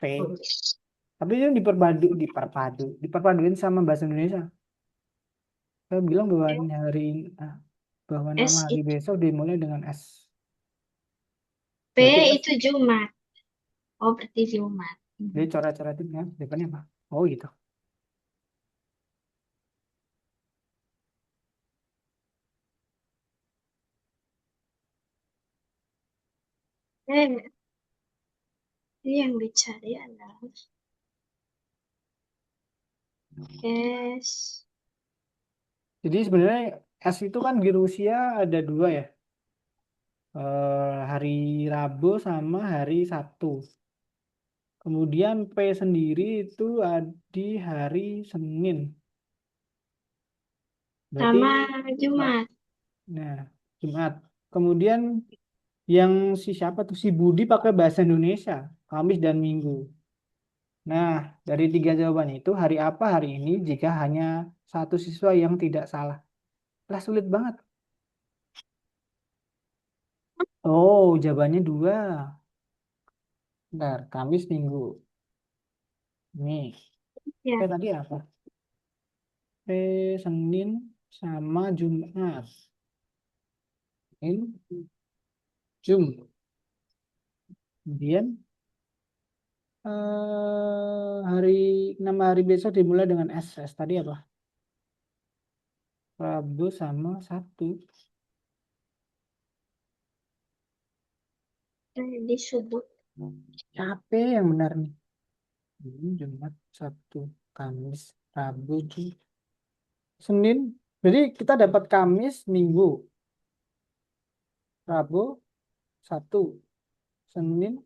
P. Tapi itu diperpaduin sama bahasa Indonesia. Saya bilang bahwa ah, bahwa nama S hari itu. besok dimulai dengan S. P Berarti S. itu Jumat. Oh, berarti Jumat. Jadi coret-coretin kan depannya apa? Oh gitu. Eh, ini yang dicari adalah S. Jadi sebenarnya S itu kan di Rusia ada dua ya. Hari Rabu sama hari Sabtu. Kemudian P sendiri itu ada di hari Senin. Berarti Sama Pak, Jumat. nah Jumat. Kemudian Yang si siapa tuh si Budi pakai bahasa Indonesia, Kamis dan Minggu. Nah, dari tiga jawaban itu hari apa hari ini jika hanya satu siswa yang tidak salah? Lah sulit banget. Oh, jawabannya dua. Bentar, Kamis Minggu. Nih, Ya, tadi apa? Senin sama Jumat. Senin, Jum. Kemudian hari 6 hari besok dimulai dengan S. S tadi apa? Rabu sama Sabtu. disebut. Capek yang benar nih. Jumat, Sabtu, Kamis, Rabu, Senin. Jadi kita dapat Kamis, Minggu, Rabu, Sabtu, Senin,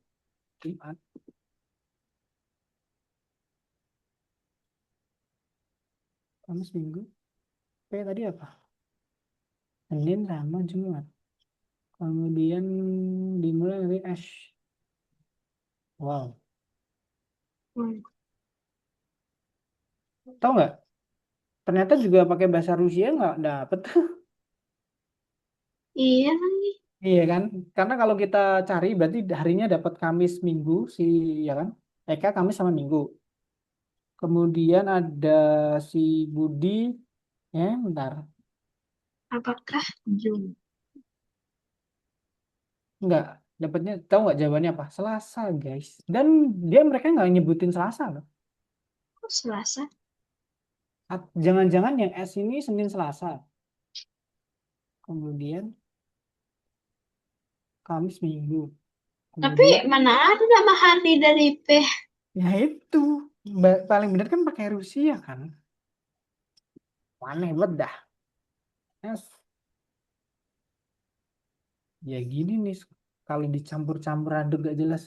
Jumat. Kamis, Minggu. Tadi apa? Senin sama Jumat. Kemudian dimulai dari S. Wow. Hmm. Tahu nggak? Ternyata juga pakai bahasa Rusia nggak dapet. Iya lagi. Iya kan? Karena kalau kita cari berarti harinya dapat Kamis Minggu si ya kan? Eka Kamis sama Minggu. Kemudian ada si Budi ya bentar. Apakah Jum? Enggak dapatnya tahu nggak jawabannya apa? Selasa guys. Dan dia mereka nggak nyebutin Selasa loh. Kok Selasa? Jangan-jangan yang S ini Senin Selasa. Kemudian Kamis Minggu. Tapi Kemudian mana ada nama hari dari P? ya itu paling benar kan pakai Rusia kan. Aneh banget dah. S. Ya gini nih kalau dicampur-campur aduk gak jelas.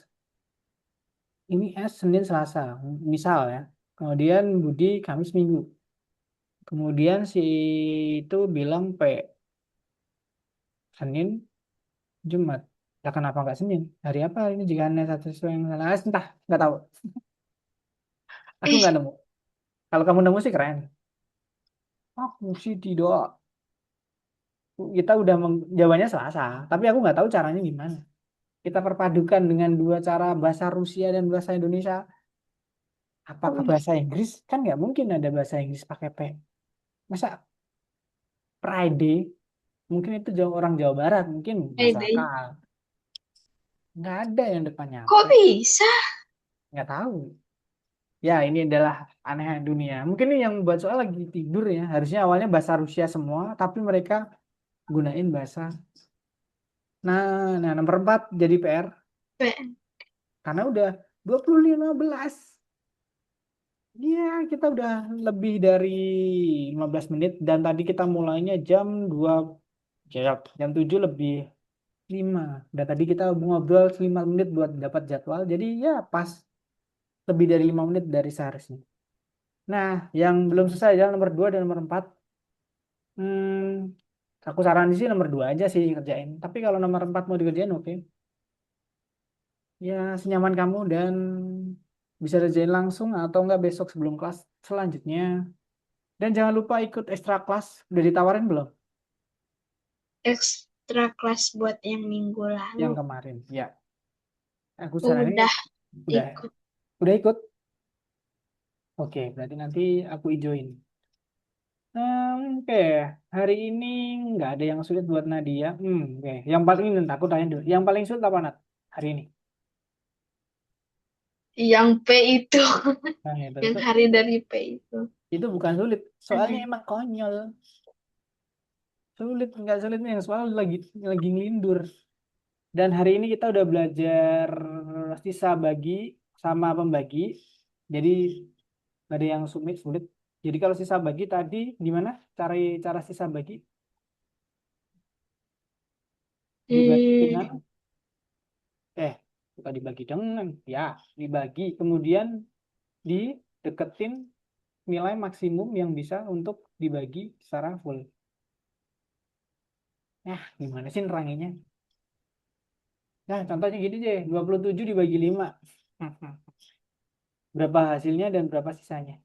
Ini S Senin Selasa misal ya. Kemudian Budi Kamis Minggu. Kemudian si itu bilang P Senin Jumat. Lah kenapa nggak Senin? Hari apa ini jika hanya satu sesuai yang salah? Entah, nggak tahu. Aku Eh, nggak nemu. Kalau kamu nemu sih keren. Aku sih tidak. Kita udah jawabannya Selasa, tapi aku nggak tahu caranya gimana. Kita perpadukan dengan dua cara bahasa Rusia dan bahasa Indonesia. Apakah oh, bahasa Inggris? Kan nggak mungkin ada bahasa Inggris pakai P. Masa Friday? Mungkin itu orang Jawa Barat, mungkin masuk Friday. akal. Nggak ada yang depannya P. Kok bisa? Nggak tahu. Ya, ini adalah aneh dunia. Mungkin ini yang buat soal lagi tidur ya. Harusnya awalnya bahasa Rusia semua, tapi mereka gunain bahasa. Nah, nomor 4 jadi PR. P. Karena udah 20.15. Iya, kita udah lebih dari 15 menit. Dan tadi kita mulainya jam 2, jam 7 lebih 5. Dan tadi kita ngobrol 5 menit buat dapat jadwal. Jadi ya pas lebih dari 5 menit dari seharusnya. Nah, yang belum selesai adalah nomor 2 dan nomor 4. Aku saran sih nomor 2 aja sih kerjain. Tapi kalau nomor 4 mau dikerjain oke. Ya, senyaman kamu dan bisa kerjain langsung atau enggak besok sebelum kelas selanjutnya. Dan jangan lupa ikut ekstra kelas. Udah ditawarin belum? Ekstra kelas buat yang minggu lalu. Yang kemarin. Ya, aku saranin Udah udah ikut. udah ikut. Oke, berarti nanti aku ijoin. Oke, hari ini nggak ada yang sulit buat Nadia. Oke, yang paling ini aku tanya dulu. Yang paling sulit apa Nat? Hari ini. Yang P itu. Nah, Yang hari dari P itu. itu bukan sulit. Soalnya Aneh. emang konyol. Sulit, nggak sulit nih. Yang soal lagi ngelindur. Dan hari ini kita udah belajar sisa bagi sama pembagi. Jadi nggak ada yang sulit. Jadi kalau sisa bagi tadi gimana? Cari cara sisa bagi dibagi Hmm, dengan eh bukan dibagi dengan ya dibagi kemudian dideketin nilai maksimum yang bisa untuk dibagi secara full. Gimana sih neranginya? Nah, contohnya gini deh, 27 dibagi 5. Berapa hasilnya dan berapa sisanya?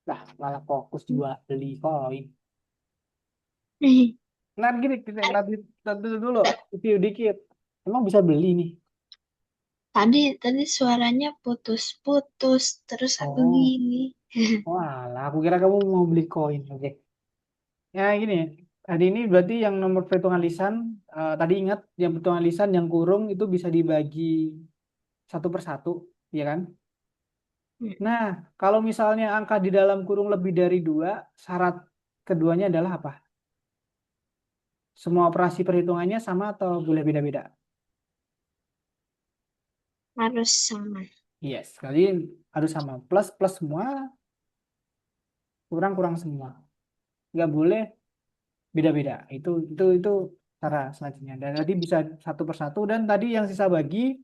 Lah, malah fokus jual beli koin. Nah, gini, nanti dulu, review dikit. Emang bisa beli nih? Tadi suaranya putus-putus, terus aku Oh, gini. walah, aku kira kamu mau beli koin. Oke. Ya, gini. Tadi ini berarti yang nomor perhitungan lisan, tadi ingat, yang perhitungan lisan yang kurung itu bisa dibagi satu per satu, ya kan? Nah, kalau misalnya angka di dalam kurung lebih dari 2, syarat keduanya adalah apa? Semua operasi perhitungannya sama atau boleh beda-beda? Harus sama. Yes, kali harus sama. Plus plus semua, kurang kurang semua. Nggak boleh beda-beda. Itu cara selanjutnya. Dan tadi bisa satu persatu dan tadi yang sisa bagi,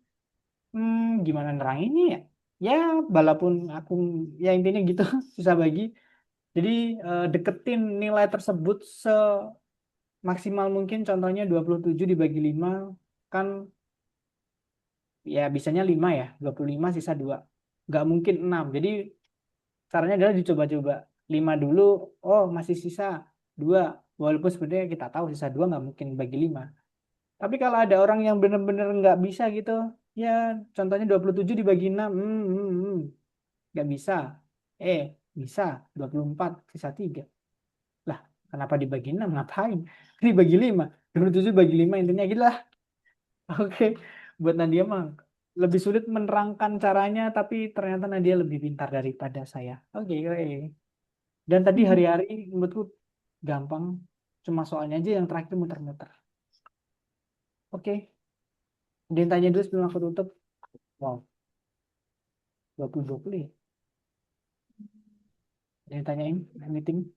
gimana neranginnya ya? Ya, walaupun aku ya intinya gitu sisa bagi. Jadi deketin nilai tersebut semaksimal mungkin. Contohnya 27 dibagi 5 kan ya bisanya 5 ya. 25 sisa 2. Nggak mungkin 6. Jadi caranya adalah dicoba-coba. 5 dulu, oh masih sisa 2. Walaupun sebenarnya kita tahu sisa 2 nggak mungkin bagi 5. Tapi kalau ada orang yang benar-benar nggak bisa gitu, ya contohnya 27 dibagi 6, nggak bisa. Eh, bisa, 24 sisa 3. Lah, kenapa dibagi 6? Ngapain? Dibagi 5. 27 bagi 5 intinya gitu lah. Oke, buat Nadia mah lebih sulit menerangkan caranya, tapi ternyata Nadia lebih pintar daripada saya. Oke, oke. Dan tadi hari-hari menurutku gampang, cuma soalnya aja yang terakhir muter-muter. Oke, dia tanya dulu sebelum aku tutup. Wow, 20 ya. Dia tanyain meeting.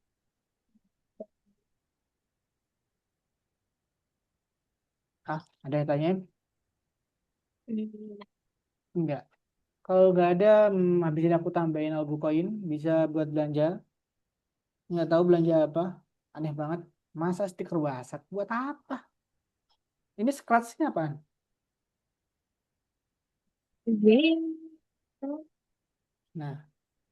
Ah, ada yang tanyain? Enggak. Kalau nggak ada, habis ini aku tambahin albu koin, bisa buat belanja. Nggak tahu belanja apa. Aneh banget. Masa stiker WhatsApp? Buat apa? Ini scratch-nya apaan? Game. Nah,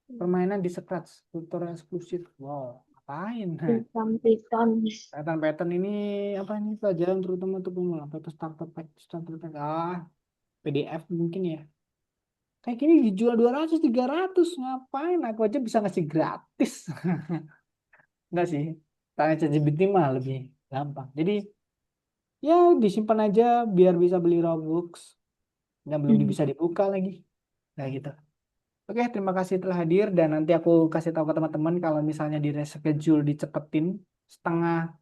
permainan di scratch. Tutorial eksklusif. Wow, ngapain? Piton-piton. Pattern-pattern ini apa ini pelajaran terutama untuk pemula. Pattern starter pack, starter pack. PDF mungkin ya. Kayak gini dijual 200 300 ngapain? Aku aja bisa ngasih gratis. Enggak sih. Tanya ChatGPT mah lebih gampang. Jadi ya disimpan aja biar bisa beli Robux dan belum bisa dibuka lagi. Nah gitu. Oke, terima kasih telah hadir dan nanti aku kasih tahu ke teman-teman kalau misalnya di reschedule dicepetin setengah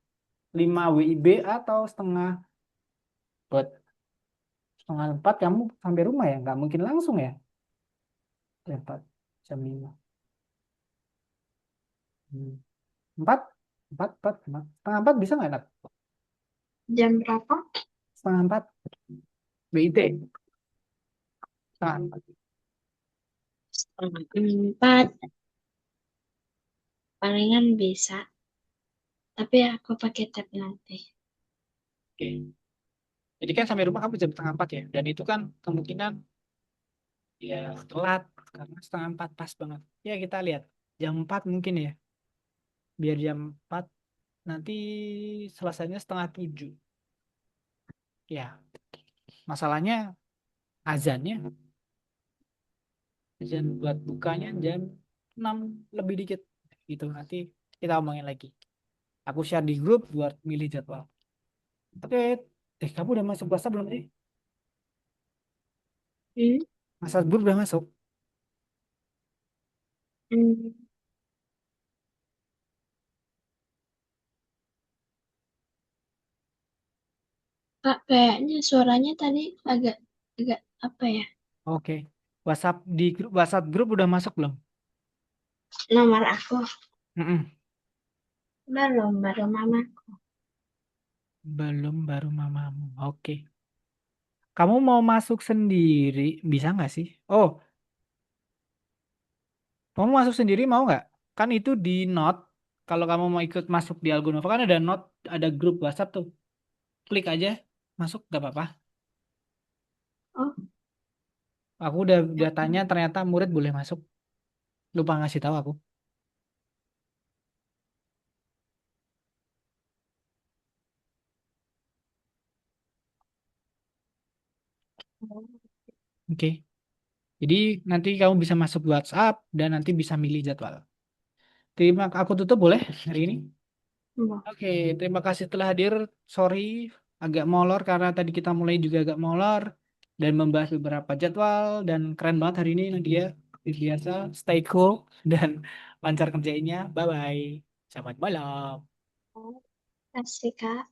5 WIB atau buat setengah 4 kamu sampai rumah ya? Nggak mungkin langsung ya? 4 jam 5. 4 4 setengah 4 bisa nggak Nat? Jam berapa? Setengah 4 WIT setengah 4. 4. Palingan bisa. Tapi aku pakai tab nanti. Oke. Jadi kan sampai rumah kamu jam setengah 4 ya. Dan itu kan kemungkinan ya telat karena setengah 4 pas banget. Ya kita lihat jam 4 mungkin ya. Biar jam 4 nanti selesainya setengah 7. Ya, masalahnya azannya azan buat bukanya jam 6 lebih dikit gitu. Nanti kita omongin lagi. Aku share di grup buat milih jadwal. Oke, kamu udah masuk puasa belum sih? Hmm? Masa bur udah masuk? Hmm. Kak, kayaknya suaranya tadi agak agak apa ya? Oke. WhatsApp di grup WhatsApp grup udah masuk belum? Nomor aku Mm-mm. belum, baru mama. Belum, baru mamamu. Oke. Kamu mau masuk sendiri? Bisa nggak sih? Oh, kamu masuk sendiri mau nggak? Kan itu di note. kalau kamu mau ikut masuk di Algonova kan ada ada grup WhatsApp tuh. Klik aja masuk gak apa-apa. Oh, Aku udah tanya ternyata murid boleh masuk. Lupa ngasih tahu aku. Oke. Jadi nanti kamu bisa masuk WhatsApp dan nanti bisa milih jadwal. Aku tutup boleh hari ini? mbak. Oke, terima kasih telah hadir. Sorry, agak molor karena tadi kita mulai juga agak molor dan membahas beberapa jadwal dan keren banget hari ini Nadia. Seperti biasa, stay cool dan lancar kerjainnya. Bye bye. Selamat malam. Terima kasih, Kak.